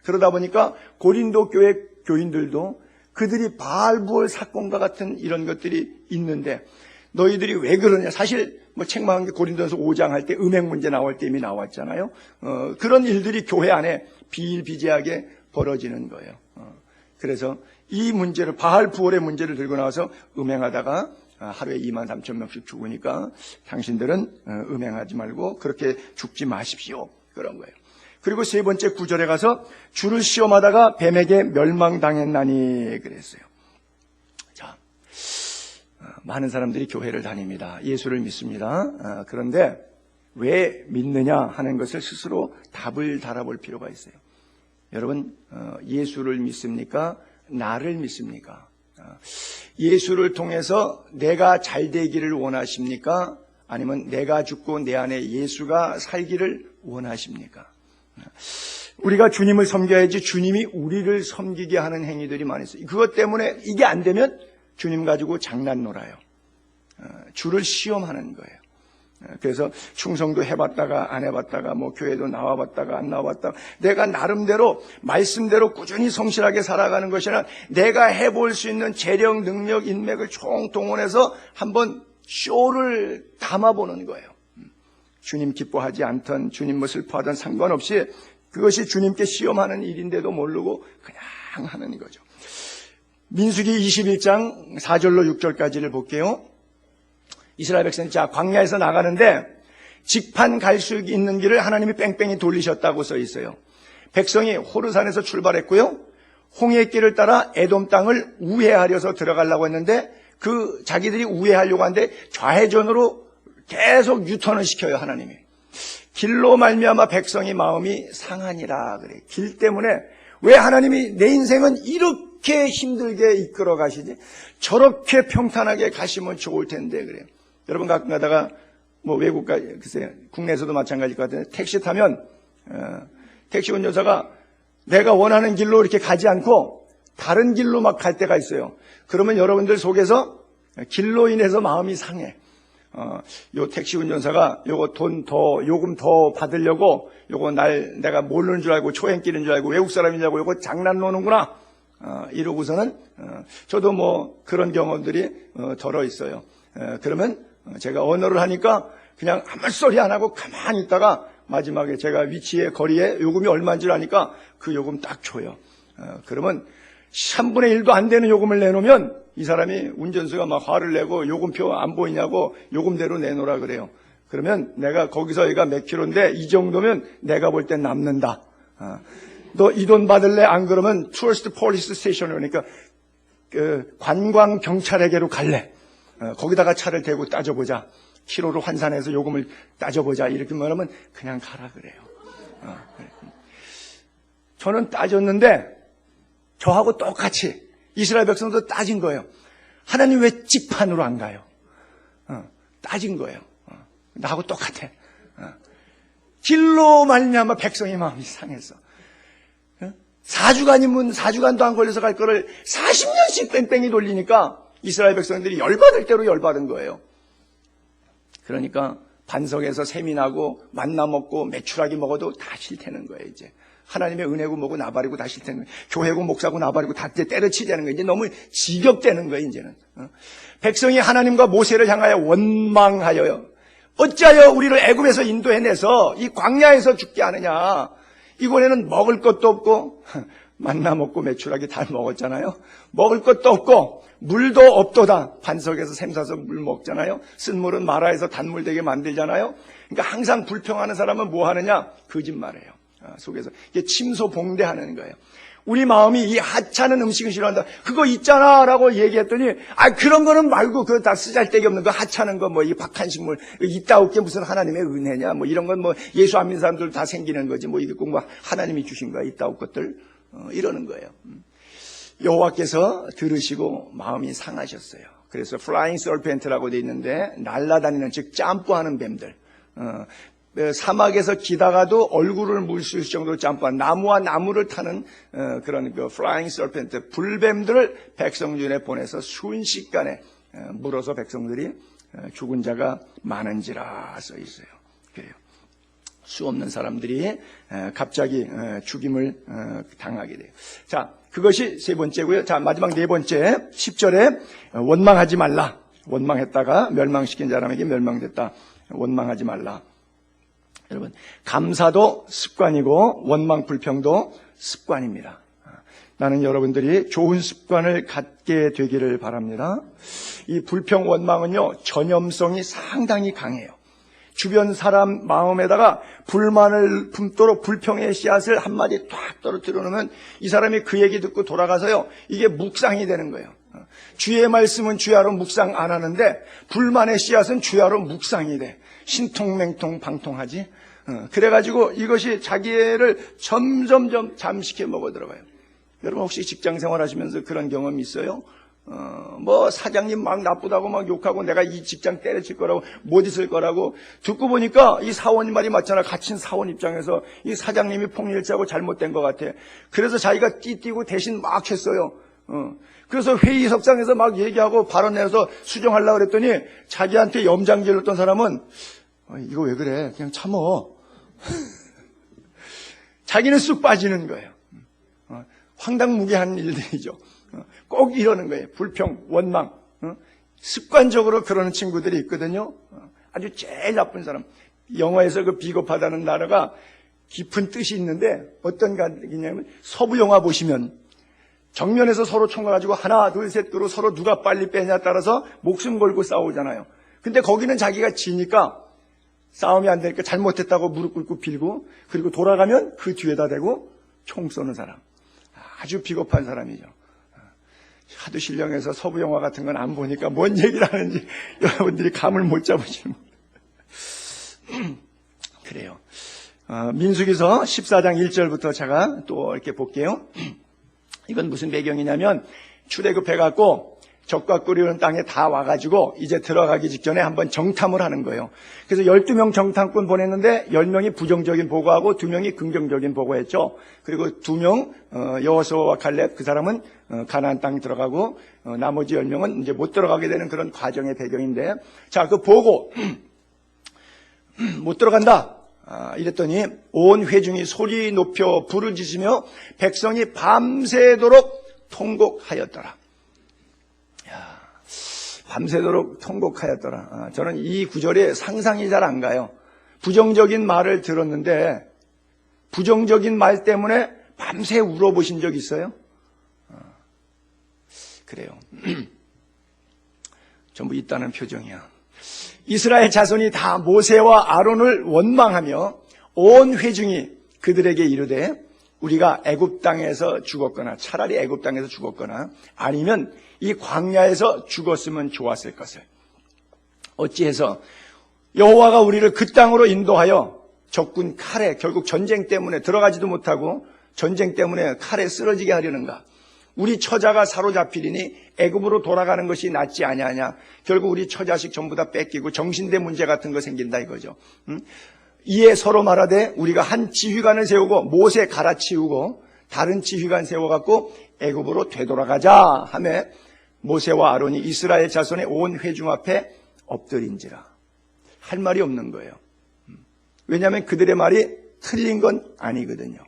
A: 그러다 보니까 고린도 교회 교인들도 그들이 바알부올 사건과 같은 이런 것들이 있는데 너희들이 왜 그러냐. 사실 뭐 책망한 게 고린도전서 5장 할 때 음행 문제 나올 때 이미 나왔잖아요. 그런 일들이 교회 안에 비일비재하게 벌어지는 거예요. 그래서 이 문제를 바알부올의 문제를 들고 나와서 음행하다가 하루에 23,000명씩 죽으니까 당신들은 음행하지 말고 그렇게 죽지 마십시오. 그런 거예요. 그리고 세 번째 구절에 가서 주를 시험하다가 뱀에게 멸망당했나니 그랬어요. 자, 많은 사람들이 교회를 다닙니다. 예수를 믿습니다. 그런데 왜 믿느냐 하는 것을 스스로 답을 달아볼 필요가 있어요. 여러분, 예수를 믿습니까? 나를 믿습니까? 예수를 통해서 내가 잘 되기를 원하십니까? 아니면 내가 죽고 내 안에 예수가 살기를 원하십니까? 우리가 주님을 섬겨야지 주님이 우리를 섬기게 하는 행위들이 많이 있어요. 그것 때문에 이게 안 되면 주님 가지고 장난 놀아요. 주를 시험하는 거예요. 그래서 충성도 해봤다가 안 해봤다가 뭐 교회도 나와봤다가 안 나와봤다가 내가 나름대로 말씀대로 꾸준히 성실하게 살아가는 것이 아니라 내가 해볼 수 있는 재력, 능력, 인맥을 총동원해서 한번 쇼를 담아보는 거예요. 주님 기뻐하지 않던 주님 뭐 슬퍼하던 상관없이 그것이 주님께 시험하는 일인데도 모르고 그냥 하는 거죠. 민수기 21장 4절로 6절까지를 볼게요. 이스라엘 백성이 자 광야에서 나가는데 직판 갈 수 있는 길을 하나님이 뺑뺑이 돌리셨다고 써 있어요. 백성이 호르산에서 출발했고요. 홍해 길을 따라 에돔 땅을 우회하려서 들어가려고 했는데 그 자기들이 우회하려고 하는데 좌회전으로 계속 유턴을 시켜요. 하나님이. 길로 말미암아 백성의 마음이 상하니라 그래. 길 때문에 왜 하나님이 내 인생은 이렇게 힘들게 이끌어 가시지? 저렇게 평탄하게 가시면 좋을 텐데 그래요. 여러분 가끔 가다가 뭐 외국 글쎄요 국내에서도 마찬가지일 것 같은데 택시 타면 택시 운전사가 내가 원하는 길로 이렇게 가지 않고 다른 길로 막 갈 때가 있어요. 그러면 여러분들 속에서 길로 인해서 마음이 상해. 요 택시 운전사가 요거 요금 더 받으려고 요거 내가 모르는 줄 알고 초행길인 줄 알고 외국 사람인 줄 알고 요거 장난 노는구나. 이러고서는 저도 뭐 그런 경험들이 덜어 있어요. 그러면 제가 언어를 하니까 그냥 아무 소리 안 하고 가만히 있다가 마지막에 제가 위치에 거리에 요금이 얼마인지 아니까 그 요금 딱 줘요. 그러면 3분의 1도 안 되는 요금을 내놓으면 이 사람이 운전수가 막 화를 내고 요금표 안 보이냐고 요금대로 내놓으라 그래요. 그러면 내가 거기서 여기가 몇 킬로인데 이 정도면 내가 볼 땐 남는다. 너 이 돈 받을래? 안 그러면 Tourist Police Station 그러니까 관광 경찰에게로 갈래? 거기다가 차를 대고 따져보자. 키로로 환산해서 요금을 따져보자. 이렇게 말하면 그냥 가라 그래요. 저는 따졌는데 저하고 똑같이 이스라엘 백성도 따진 거예요. 하나님 왜 직판으로 안 가요? 따진 거예요. 나하고 똑같아. 길로 말미암아 백성의 마음이 상해서 4주간이면 4주간도 안 걸려서 갈 거를 40년씩 뺑뺑이 돌리니까 이스라엘 백성들이 열받을 대로 열받은 거예요. 그러니까 반석에서 샘이 나고 만나 먹고 메추라기 먹어도 다 싫다는 거예요. 이제 하나님의 은혜고 뭐고 나발이고 다 싫다는 거예요. 교회고 목사고 나발이고 다 때려치자는 거예요. 이제 너무 지겹다는 거예요. 이제는 백성이 하나님과 모세를 향하여 원망하여요. 어찌하여 우리를 애굽에서 인도해내서 이 광야에서 죽게 하느냐. 이번에는 먹을 것도 없고 만나 먹고 메추라기 다 먹었잖아요. 먹을 것도 없고 물도 없도다. 반석에서 샘사서 물 먹잖아요. 쓴물은 마라에서 단물 되게 만들잖아요. 그러니까 항상 불평하는 사람은 뭐 하느냐? 거짓말해요. 속에서 이게 침소봉대하는 거예요. 우리 마음이 이 하찮은 음식을 싫어한다. 그거 있잖아 라고 얘기했더니 그런 거는 말고 그거 다 쓰잘데기 없는 거 하찮은 거 뭐 이 박한식물 이따올게 무슨 하나님의 은혜냐 뭐 이런 건 뭐 예수 안 믿는 사람들 다 생기는 거지 뭐 이게 꼭 뭐 하나님이 주신 거야 이따올 것들 이러는 거예요. 여호와께서 들으시고 마음이 상하셨어요. 그래서 플라잉 서펜트라고 돼 있는데 날아다니는 즉 점프하는 뱀들 사막에서 기다가도 얼굴을 물 수 있을 정도로 점프한 나무와 나무를 타는 그런 그 플라잉 서펜트 불뱀들을 백성 중에 보내서 순식간에 물어서 백성들이 죽은 자가 많은지라 써 있어요. 그래요. 수 없는 사람들이 갑자기 죽임을 당하게 돼요. 자, 그것이 세 번째고요. 자, 마지막 네 번째 10절에 원망하지 말라. 원망했다가 멸망시킨 사람에게 멸망됐다. 원망하지 말라. 여러분, 감사도 습관이고 원망 불평도 습관입니다. 나는 여러분들이 좋은 습관을 갖게 되기를 바랍니다. 이 불평 원망은요 전염성이 상당히 강해요. 주변 사람 마음에다가 불만을 품도록 불평의 씨앗을 한마디 탁 떨어뜨려 놓으면 이 사람이 그 얘기 듣고 돌아가서요 이게 묵상이 되는 거예요. 주의 말씀은 주야로 묵상 안 하는데 불만의 씨앗은 주야로 묵상이 돼. 신통맹통 방통하지. 그래가지고 이것이 자기를 점점점 잠식해 먹어 들어가요. 여러분 혹시 직장생활 하시면서 그런 경험 있어요? 뭐 사장님 막 나쁘다고 막 욕하고 내가 이 직장 때려칠 거라고 못 있을 거라고 듣고 보니까 이 사원 말이 맞잖아. 갇힌 사원 입장에서 이 사장님이 폭렬치하고 잘못된 것 같아. 그래서 자기가 띠띠고 대신 막 했어요. 그래서 회의석상에서 막 얘기하고 발언해서 수정하려고 그랬더니 자기한테 염장질렀던 사람은 이거 왜 그래? 그냥 참어. 자기는 쑥 빠지는 거예요. 황당무계한 일들이죠. 꼭 이러는 거예요. 불평, 원망. 습관적으로 그러는 친구들이 있거든요. 아주 제일 나쁜 사람. 영화에서 그 비겁하다는 단어가 깊은 뜻이 있는데 어떤 가냐면 서부 영화 보시면 정면에서 서로 총 가지고 하나, 둘, 셋 그러고 서로 누가 빨리 빼냐에 따라서 목숨 걸고 싸우잖아요. 근데 거기는 자기가 지니까 싸움이 안 되니까 잘못했다고 무릎 꿇고 빌고 그리고 돌아가면 그 뒤에다 대고 총 쏘는 사람. 아주 비겁한 사람이죠. 하도 신령해서 서부 영화 같은 건 안 보니까 뭔 얘기를 하는지 여러분들이 감을 못 잡으시는 그래요. 민수기서 14장 1절부터 제가 또 이렇게 볼게요. 이건 무슨 배경이냐면 출애굽해갖고 적과 꿀이는 땅에 다 와가지고 이제 들어가기 직전에 한번 정탐을 하는 거예요. 그래서 12명 정탐꾼 보냈는데 10명이 부정적인 보고하고 2명이 긍정적인 보고했죠. 그리고 2명 여호수아와 칼렙 그 사람은 가나안 땅 들어가고 나머지 10명은 이제 못 들어가게 되는 그런 과정의 배경인데 자, 그 보고 못 들어간다. 이랬더니 온 회중이 소리 높여 부르짖으며 백성이 밤새도록 통곡하였더라. 밤새도록 통곡하였더라. 저는 이 구절에 상상이 잘 안 가요. 부정적인 말을 들었는데 부정적인 말 때문에 밤새 울어보신 적 있어요? 그래요. 전부 있다는 표정이야. 이스라엘 자손이 다 모세와 아론을 원망하며 온 회중이 그들에게 이르되 우리가 애굽 땅에서 죽었거나 차라리 애굽 땅에서 죽었거나 아니면 이 광야에서 죽었으면 좋았을 것을 어찌해서 여호와가 우리를 그 땅으로 인도하여 적군 칼에 결국 전쟁 때문에 들어가지도 못하고 전쟁 때문에 칼에 쓰러지게 하려는가. 우리 처자가 사로잡히리니 애굽으로 돌아가는 것이 낫지 아니하냐. 결국 우리 처자식 전부 다 뺏기고 정신대 문제 같은 거 생긴다 이거죠. 이에 서로 말하되 우리가 한 지휘관을 세우고 모세 갈아치우고 다른 지휘관 세워갖고 애굽으로 되돌아가자 하며 모세와 아론이 이스라엘 자손의 온 회중 앞에 엎드린지라. 할 말이 없는 거예요. 왜냐하면 그들의 말이 틀린 건 아니거든요.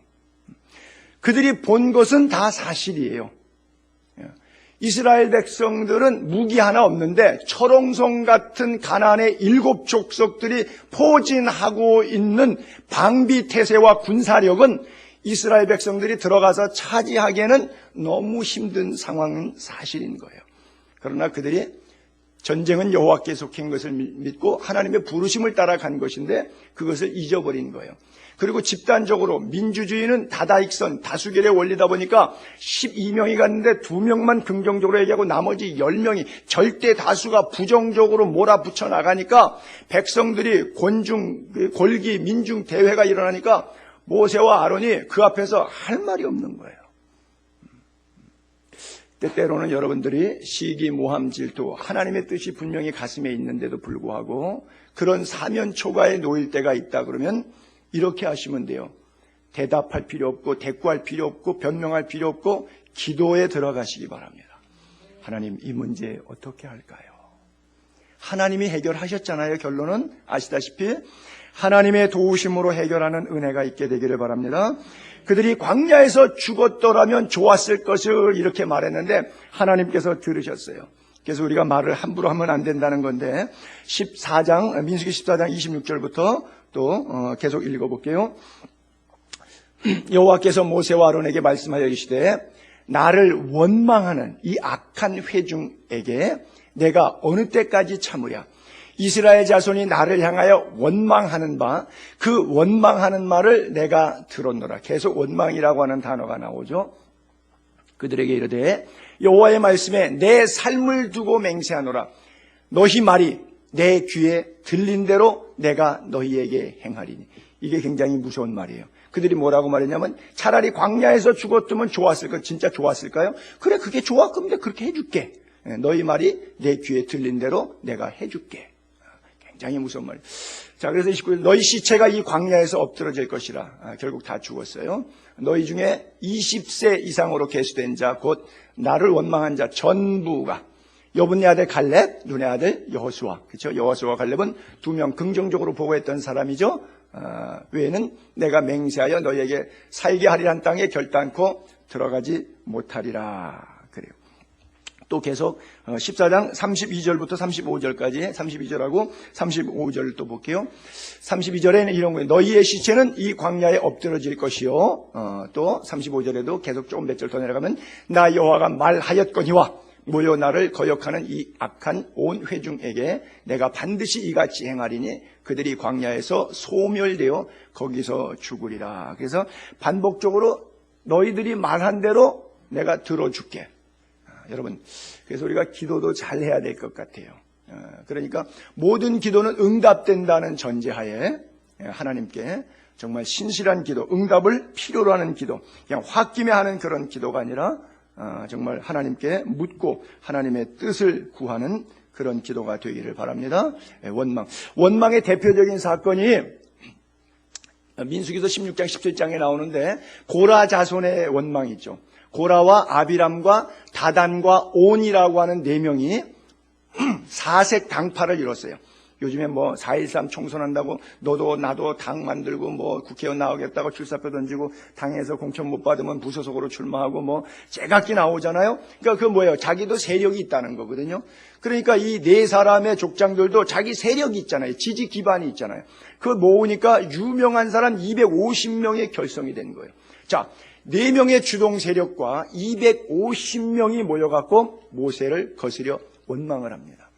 A: 그들이 본 것은 다 사실이에요. 이스라엘 백성들은 무기 하나 없는데 철옹성 같은 가나안의 7 족속들이 포진하고 있는 방비태세와 군사력은 이스라엘 백성들이 들어가서 차지하기에는 너무 힘든 상황은 사실인 거예요. 그러나 그들이 전쟁은 여호와께 속한 것을 믿고 하나님의 부르심을 따라간 것인데 그것을 잊어버린 거예요. 그리고 집단적으로 민주주의는 다다익선, 다수결의 원리다 보니까 12명이 갔는데 2명만 긍정적으로 얘기하고 나머지 10명이 절대 다수가 부정적으로 몰아붙여 나가니까 백성들이 골기, 민중 대회가 일어나니까 모세와 아론이 그 앞에서 할 말이 없는 거예요. 때때로는 여러분들이 시기, 모함, 질투, 하나님의 뜻이 분명히 가슴에 있는데도 불구하고 그런 사면 초가에 놓일 때가 있다 그러면 이렇게 하시면 돼요. 대답할 필요 없고 대꾸할 필요 없고 변명할 필요 없고 기도에 들어가시기 바랍니다. 하나님, 이 문제 어떻게 할까요? 하나님이 해결하셨잖아요. 결론은 아시다시피 하나님의 도우심으로 해결하는 은혜가 있게 되기를 바랍니다. 그들이 광야에서 죽었더라면 좋았을 것을 이렇게 말했는데 하나님께서 들으셨어요. 그래서 우리가 말을 함부로 하면 안 된다는 건데 민수기 14장 26절부터 또 계속 읽어볼게요. 여호와께서 모세와 아론에게 말씀하여 이르시되 나를 원망하는 이 악한 회중에게 내가 어느 때까지 참으랴. 이스라엘 자손이 나를 향하여 원망하는 바 그 원망하는 말을 내가 들었노라. 계속 원망이라고 하는 단어가 나오죠. 그들에게 이르되 여호와의 말씀에 내 삶을 두고 맹세하노라. 너희 말이 내 귀에 들린 대로 내가 너희에게 행하리니. 이게 굉장히 무서운 말이에요. 그들이 뭐라고 말했냐면 차라리 광야에서 죽었으면 좋았을까? 진짜 좋았을까요? 그래, 그게 좋아. 그럼 그렇게 해줄게. 너희 말이 내 귀에 들린 대로 내가 해줄게. 굉장히 무서운 말이에요. 자, 그래서 29절 너희 시체가 이 광야에서 엎드러질 것이라. 결국 다 죽었어요. 너희 중에 20세 이상으로 계수된 자 곧 나를 원망한 자 전부가 여분의 아들 갈렙, 눈의 아들 여호수아. 그렇죠? 여호수아와 갈렙은 2명 긍정적으로 보고했던 사람이죠. 외에는 내가 맹세하여 너희에게 살게 하리란 땅에 결단코 들어가지 못하리라. 그래요. 또 계속 14장 32절부터 35절까지 32절하고 35절을 또 볼게요. 32절에는 이런 거예요. 너희의 시체는 이 광야에 엎드러질 것이요. 또 35절에도 계속 조금 몇 절 더 내려가면 나 여호와가 말하였거니와 모여 나를 거역하는 이 악한 온 회중에게 내가 반드시 이같이 행하리니 그들이 광야에서 소멸되어 거기서 죽으리라. 그래서 반복적으로 너희들이 말한 대로 내가 들어줄게. 여러분, 그래서 우리가 기도도 잘 해야 될 것 같아요. 그러니까 모든 기도는 응답된다는 전제하에 하나님께 정말 신실한 기도, 응답을 필요로 하는 기도, 그냥 홧김에 하는 그런 기도가 아니라 정말 하나님께 묻고 하나님의 뜻을 구하는 그런 기도가 되기를 바랍니다. 원망의 대표적인 사건이 민수기서 16장 17장에 나오는데 고라 자손의 원망이죠. 고라와 아비람과 다단과 온이라고 하는 4명이 사색 당파를 이뤘어요. 요즘에 뭐 4.13 총선한다고 너도 나도 당 만들고 뭐 국회의원 나오겠다고 출사표 던지고 당에서 공천 못 받으면 무소속으로 출마하고 뭐 제각기 나오잖아요. 그러니까 그 뭐예요? 자기도 세력이 있다는 거거든요. 그러니까 이 4사람의 족장들도 자기 세력이 있잖아요. 지지 기반이 있잖아요. 그걸 모으니까 유명한 사람 250명의 결성이 된 거예요. 자, 4명의 주동 세력과 250명이 모여갖고 모세를 거스려 원망을 합니다.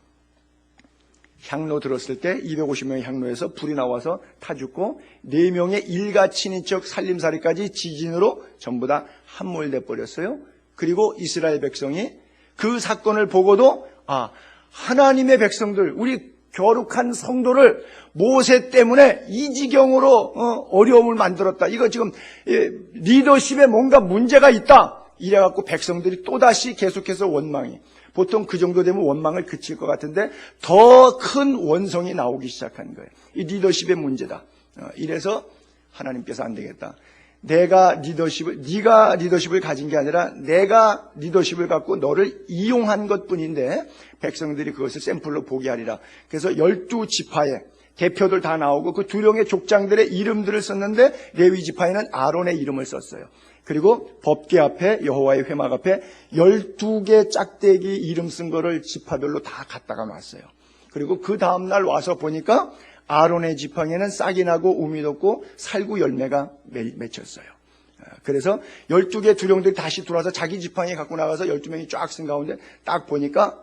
A: 향로 들었을 때 250명의 향로에서 불이 나와서 타 죽고 4명의 일가 친인척 살림살이까지 지진으로 전부 다 함몰돼 버렸어요. 그리고 이스라엘 백성이 그 사건을 보고도 하나님의 백성들, 우리 거룩한 성도를 모세 때문에 이 지경으로 어려움을 만들었다. 이거 지금 리더십에 뭔가 문제가 있다. 이래갖고 백성들이 또다시 계속해서 원망이. 보통 그 정도 되면 원망을 그칠 것 같은데 더 큰 원성이 나오기 시작한 거예요. 이 리더십의 문제다. 이래서 하나님께서 안 되겠다. 네가 리더십을 가진 게 아니라 내가 리더십을 갖고 너를 이용한 것뿐인데 백성들이 그것을 샘플로 보게 하리라. 그래서 12지파에 대표들 다 나오고 그 2명의 족장들의 이름들을 썼는데 레위 지파에는 아론의 이름을 썼어요. 그리고 법궤 앞에 여호와의 회막 앞에 12개 짝대기 이름 쓴 거를 지파별로 다 갖다가 놨어요. 그리고 그 다음날 와서 보니까 아론의 지팡이에는 싹이 나고 우미 돋고 살구 열매가 맺혔어요. 그래서 12개 두령들이 다시 돌아서 자기 지팡이 갖고 나가서 12명이 쫙 쓴 가운데 딱 보니까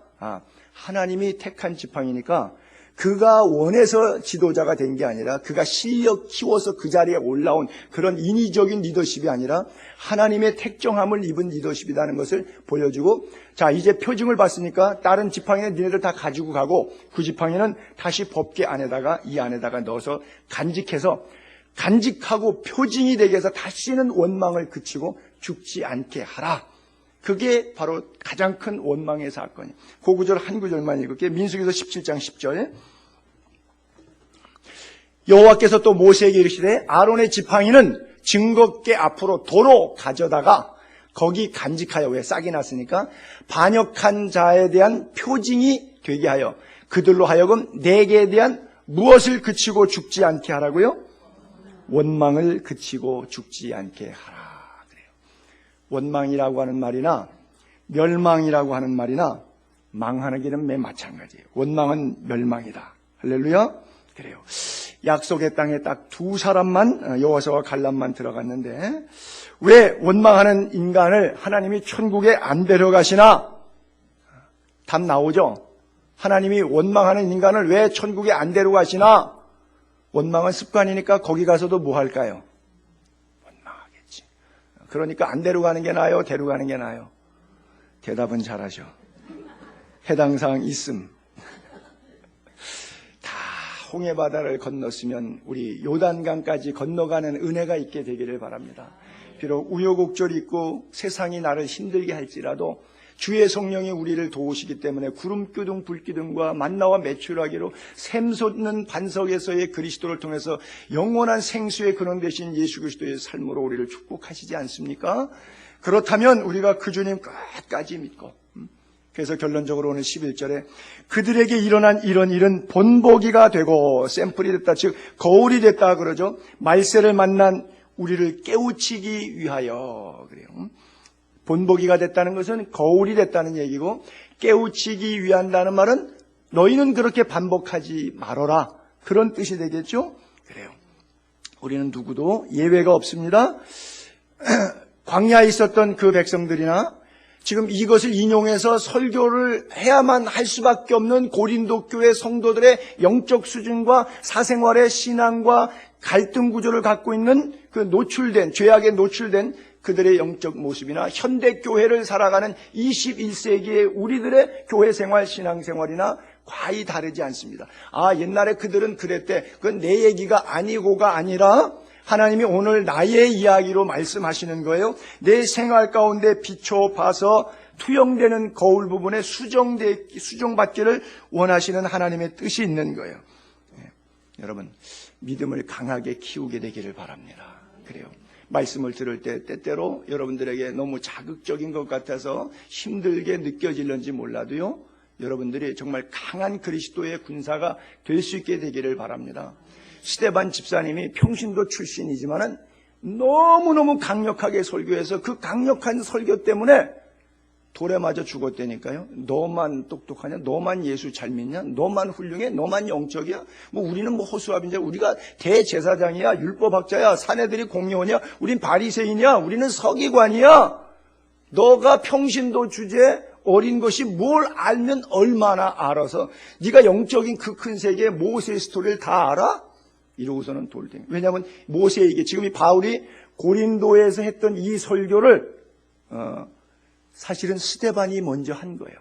A: 하나님이 택한 지팡이니까 그가 원해서 지도자가 된 게 아니라 그가 실력 키워서 그 자리에 올라온 그런 인위적인 리더십이 아니라 하나님의 택정함을 입은 리더십이라는 것을 보여주고, 자 이제 표징을 봤으니까 다른 지팡이는 니네들 다 가지고 가고 그 지팡이는 다시 법궤 안에다가 이 안에다가 넣어서 간직하고 표징이 되게 해서 다시는 원망을 그치고 죽지 않게 하라. 그게 바로 가장 큰 원망의 사건이에요. 그 구절 한 구절만 읽을게요. 민수기서 17장 10절. 여호와께서 또 모세에게 이르시되 아론의 지팡이는 증거궤 앞으로 도로 가져다가 거기 간직하여, 왜 싹이 났으니까 반역한 자에 대한 표징이 되게 하여 그들로 하여금 내게 대한 무엇을 그치고 죽지 않게 하라고요? 원망을 그치고 죽지 않게 하라. 그래요. 원망이라고 하는 말이나 멸망이라고 하는 말이나 망하는 길은 매 마찬가지예요. 원망은 멸망이다. 할렐루야. 그래요. 약속의 땅에 딱 두 사람만, 여호수아와 갈렙만 들어갔는데 왜 원망하는 인간을 하나님이 천국에 안 데려가시나? 답 나오죠. 하나님이 원망하는 인간을 왜 천국에 안 데려가시나? 원망은 습관이니까 거기 가서도 뭐 할까요? 원망하겠지. 그러니까 안 데려가는 게 나아요? 데려가는 게 나아요? 대답은 잘하셔. 해당 사항 있음. 다 홍해 바다를 건넜으면 우리 요단강까지 건너가는 은혜가 있게 되기를 바랍니다. 비록 우여곡절이 있고 세상이 나를 힘들게 할지라도 주의 성령이 우리를 도우시기 때문에 구름기둥 불기둥과 만나와 메추라기로 샘솟는 반석에서의 그리스도를 통해서 영원한 생수의 근원 되신 예수 그리스도의 삶으로 우리를 축복하시지 않습니까? 그렇다면 우리가 그 주님 끝까지 믿고, 그래서 결론적으로 오늘 11절에 그들에게 일어난 이런 일은 본보기가 되고 샘플이 됐다, 즉 거울이 됐다 그러죠. 말세를 만난 우리를 깨우치기 위하여. 그래요. 본보기가 됐다는 것은 거울이 됐다는 얘기고, 깨우치기 위한다는 말은 너희는 그렇게 반복하지 말아라, 그런 뜻이 되겠죠. 그래요. 우리는 누구도 예외가 없습니다. 광야에 있었던 그 백성들이나 지금 이것을 인용해서 설교를 해야만 할 수밖에 없는 고린도 교회 성도들의 영적 수준과 사생활의 신앙과 갈등 구조를 갖고 있는 그 노출된, 죄악에 노출된 그들의 영적 모습이나 현대 교회를 살아가는 21세기의 우리들의 교회 생활, 신앙 생활이나 과히 다르지 않습니다. 옛날에 그들은 그랬대. 그건 내 얘기가 아니고가 아니라 하나님이 오늘 나의 이야기로 말씀하시는 거예요. 내 생활 가운데 비춰봐서 투영되는 거울 부분에 수정받기를 원하시는 하나님의 뜻이 있는 거예요. 여러분, 믿음을 강하게 키우게 되기를 바랍니다. 그래요. 말씀을 들을 때 때때로 여러분들에게 너무 자극적인 것 같아서 힘들게 느껴질는지 몰라도요, 여러분들이 정말 강한 그리스도의 군사가 될 수 있게 되기를 바랍니다. 스데반 집사님이 평신도 출신이지만은 너무너무 강력하게 설교해서 그 강력한 설교 때문에 돌에 맞아 죽었다니까요. 너만 똑똑하냐? 너만 예수 잘 믿냐? 너만 훌륭해? 너만 영적이야? 우리는 허수아비인자? 우리가 대제사장이야? 율법학자야? 사내들이 공의원이야? 우린 바리새인이야? 우리는 서기관이야? 너가 평신도 주제에 어린 것이 뭘 알면 얼마나 알아서 네가 영적인 그 큰 세계의 모세의 스토리를 다 알아? 이러고서는 돌덩이. 왜냐하면 모세에게 지금 이 바울이 고린도에서 했던 이 설교를 사실은 스데반이 먼저 한 거예요.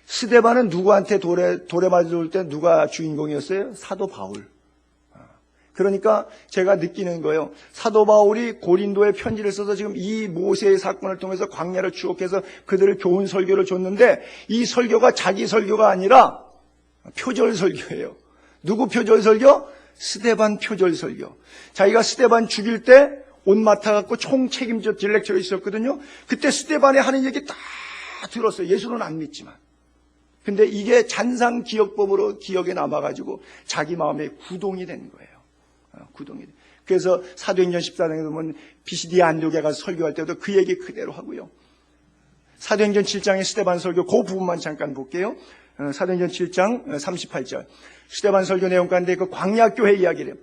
A: 스데반은 누구한테 돌에 맞아 죽을 때 누가 주인공이었어요? 사도 바울. 그러니까 제가 느끼는 거예요. 사도 바울이 고린도에 편지를 써서 지금 이 모세의 사건을 통해서 광야를 추억해서 그들을 교훈 설교를 줬는데 이 설교가 자기 설교가 아니라 표절 설교예요. 누구 표절 설교? 스데반 표절 설교. 자기가 스데반 죽일 때 옷 맡아갖고 총 책임져 딜렉처로 있었거든요. 그때 스데반이 하는 얘기 다 들었어요. 예수는 안 믿지만. 근데 이게 잔상 기억법으로 기억에 남아가지고 자기 마음에 구동이 된 거예요. 구동이. 그래서 사도행전 14장에 보면 비시디아 안디옥에 가서 설교할 때도 그 얘기 그대로 하고요. 사도행전 7장의 스데반 설교 그 부분만 잠깐 볼게요. 사도행전 7장 38절. 스데반 설교 내용 가운데 그 광야교회 이야기를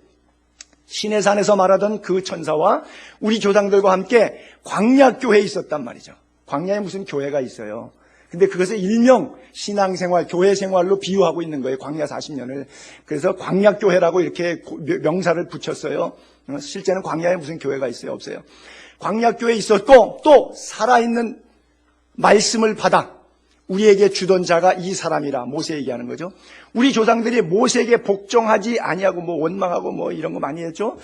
A: 시내산에서 말하던 그 천사와 우리 조상들과 함께 광야교회에 있었단 말이죠. 광야에 무슨 교회가 있어요. 근데 그것을 일명 신앙생활, 교회생활로 비유하고 있는 거예요. 광야 40년을. 그래서 광야교회라고 이렇게 명사를 붙였어요. 실제는 광야에 무슨 교회가 있어요? 없어요. 광야교회에 있었고 또 살아있는 말씀을 받아 우리에게 주던 자가 이 사람이라 모세 얘기하는 거죠. 우리 조상들이 모세에게 복종하지 아니하고 원망하고 이런 거 많이 했죠.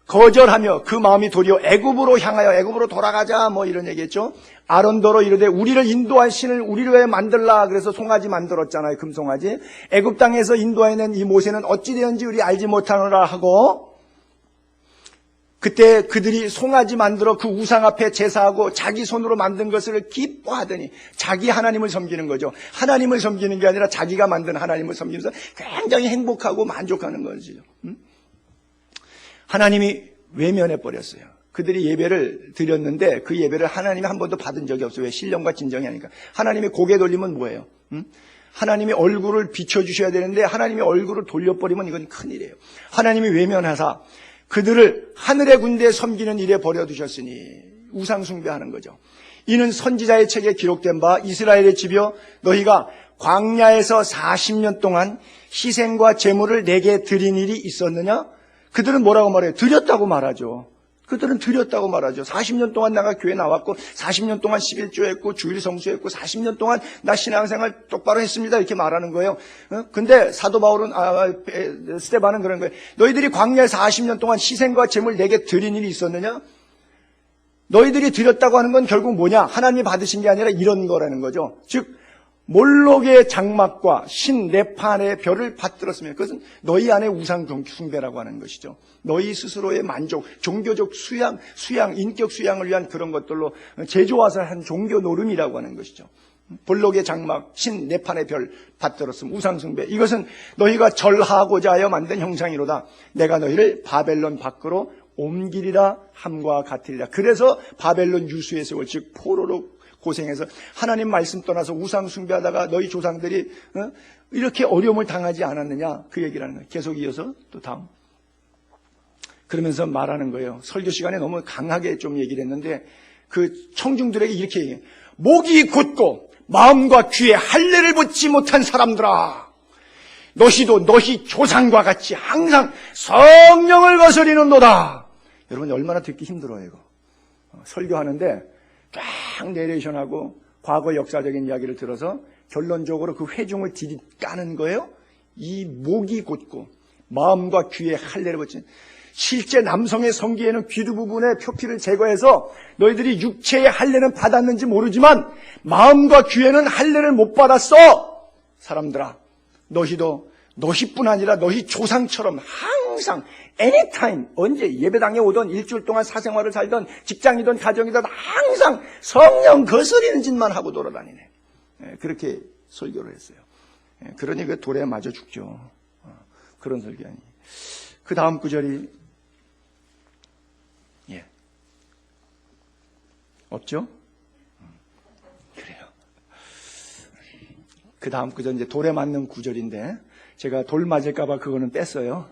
A: 거절하며 그 마음이 도리어 애굽으로 향하여 애굽으로 돌아가자 이런 얘기했죠. 아론더러 이르되 우리를 인도한 신을 우리를 왜 만들라. 그래서 송아지 만들었잖아요. 금송아지. 애굽 땅에서 인도해낸 이 모세는 어찌 되었는지 우리 알지 못하노라 하고, 그때 그들이 송아지 만들어 그 우상 앞에 제사하고 자기 손으로 만든 것을 기뻐하더니 자기 하나님을 섬기는 거죠. 하나님을 섬기는 게 아니라 자기가 만든 하나님을 섬기면서 굉장히 행복하고 만족하는 거죠. 하나님이 외면해버렸어요. 그들이 예배를 드렸는데 그 예배를 하나님이 한 번도 받은 적이 없어요. 왜? 신령과 진정이 아니니까. 하나님이 고개 돌리면 뭐예요? 하나님이 얼굴을 비춰주셔야 되는데 하나님이 얼굴을 돌려버리면 이건 큰일이에요. 하나님이 외면하사 그들을 하늘의 군대에 섬기는 일에 버려두셨으니 우상 숭배하는 거죠. 이는 선지자의 책에 기록된 바 이스라엘의 집이여 너희가 광야에서 40년 동안 희생과 제물을 내게 드린 일이 있었느냐? 그들은 뭐라고 말해요? 드렸다고 말하죠. 그들은 드렸다고 말하죠. 40년 동안 내가 교회 나왔고 40년 동안 11조 했고 주일 성수했고 40년 동안 나 신앙생활 똑바로 했습니다. 이렇게 말하는 거예요. 근데 사도 바울은 스데반은 그런 거예요. 너희들이 광야에 40년 동안 희생과 제물 내게 드린 일이 있었느냐? 너희들이 드렸다고 하는 건 결국 뭐냐? 하나님이 받으신 게 아니라 이런 거라는 거죠. 즉 몰록의 장막과 신 네판의 별을 받들었으면 그것은 너희 안에 우상 숭배라고 하는 것이죠. 너희 스스로의 만족, 종교적 수양, 인격 수양을 위한 그런 것들로 제조와서 한 종교 노름이라고 하는 것이죠. 볼록의 장막, 신 네판의 별 받들었음, 우상 숭배. 이것은 너희가 절하고자 하여 만든 형상이로다. 내가 너희를 바벨론 밖으로 옮기리라 함과 같으리라. 그래서 바벨론 유수의 세월, 즉 포로로 고생해서 하나님 말씀 떠나서 우상 숭배하다가 너희 조상들이 이렇게 어려움을 당하지 않았느냐, 그 얘기를 하는 거예요. 계속 이어서 또 다음 그러면서 말하는 거예요. 설교 시간에 너무 강하게 좀 얘기를 했는데 그 청중들에게 이렇게 얘기해요. 목이 곧고 마음과 귀에 할례를 붙지 못한 사람들아, 너희도 너희 조상과 같이 항상 성령을 거스리는도다. 여러분 얼마나 듣기 힘들어요 이거. 설교하는데 쫙 내레이션하고 과거 역사적인 이야기를 들어서 결론적으로 그 회중을 까는 거예요. 이 목이 곧고 마음과 귀에 할례를 붙인, 실제 남성의 성기에는 귀두 부분의 표피를 제거해서 너희들이 육체의 할례는 받았는지 모르지만 마음과 귀에는 할례를 못 받았어. 사람들아, 너희도 너희뿐 아니라 너희 조상처럼 항상 anytime, 언제 예배당에 오던 일주일 동안 사생활을 살던 직장이든 가정이든 항상 성령 거스리는 짓만 하고 돌아다니네. 그렇게 설교를 했어요. 그러니 그 돌에 맞아 죽죠. 그런 설교 아니. 그 다음 구절이 없죠? 그래요. 그 다음 구절 이제 돌에 맞는 구절인데 제가 돌 맞을까봐 그거는 뺐어요.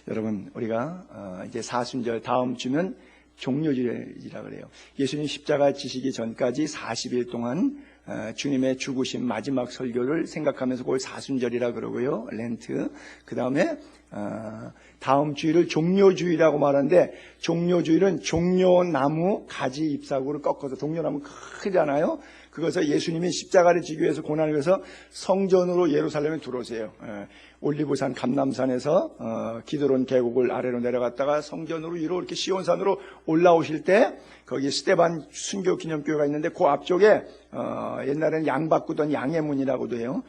A: 여러분, 우리가 이제 사순절 다음 주면 종료주일이라 그래요. 예수님 십자가 지시기 전까지 40일 동안 주님의 죽으신 마지막 설교를 생각하면서 그걸 사순절이라 그러고요. 렌트. 그 다음에 다음 주일을 종료주일이라고 말하는데, 종료주일은 종려나무 가지 잎사구를 꺾어서, 종려나무 크잖아요. 그것을 예수님이 십자가를 지기 위해서 고난을 해서 성전으로 예루살렘에 들어오세요. 올리브산 감람산에서 기드론 계곡을 아래로 내려갔다가 성전으로 위로 이렇게 시온산으로 올라오실 때 거기 스데반 순교 기념교회가 있는데 그 앞쪽에 옛날에는 양 바꾸던 양의 문이라고도 해요.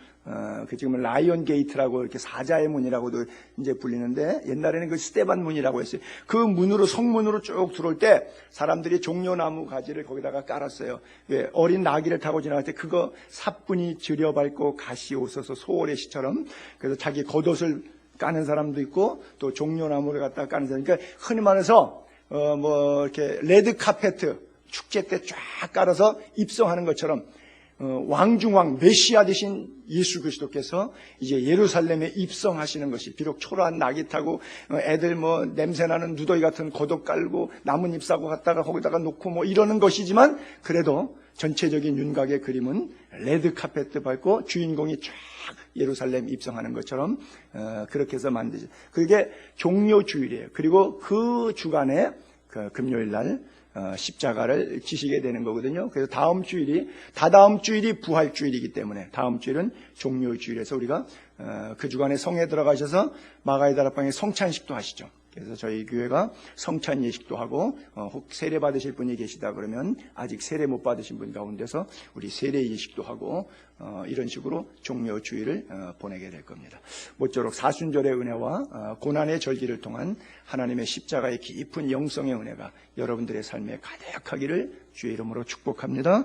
A: 그 지금은 라이언 게이트라고 이렇게 사자의 문이라고도 이제 불리는데 옛날에는 그 스데반 문이라고 했어요. 그 문으로 성문으로 쭉 들어올 때 사람들이 종려나무 가지를 거기다가 깔았어요. 왜? 어린 나귀를 타고 지나갈 때 그거 사뿐히 들여밟고 가시 오서서 소월의 시처럼. 그래서 자기 겉옷을 까는 사람도 있고 또 종려나무를 갖다가 까는 사람. 그러니까 흔히 말해서 이렇게 레드 카페트 축제 때 쫙 깔아서 입성하는 것처럼 왕중왕 메시아 되신 예수 그리스도께서 이제 예루살렘에 입성하시는 것이, 비록 초라한 낙이 타고 애들 냄새나는 누더기 같은 겉옷 깔고 나뭇잎 싸고 갔다가 거기다가 놓고 이러는 것이지만, 그래도 전체적인 윤곽의 그림은 레드 카펫도 밟고 주인공이 쫙 예루살렘 입성하는 것처럼 그렇게 해서 만드죠. 그게 종료주일이에요. 그리고 그 주간에 그 금요일 날 십자가를 지시게 되는 거거든요. 그래서 다다음 주일이 부활주일이기 때문에 다음 주일은 종료주일에서 우리가 그 주간에 성에 들어가셔서 마가의 다락방에 성찬식도 하시죠. 그래서 저희 교회가 성찬 예식도 하고, 혹 세례 받으실 분이 계시다 그러면 아직 세례 못 받으신 분 가운데서 우리 세례 예식도 하고, 이런 식으로 종료 주일을 보내게 될 겁니다. 모쪼록 사순절의 은혜와 고난의 절기를 통한 하나님의 십자가의 깊은 영성의 은혜가 여러분들의 삶에 가득하기를 주의 이름으로 축복합니다.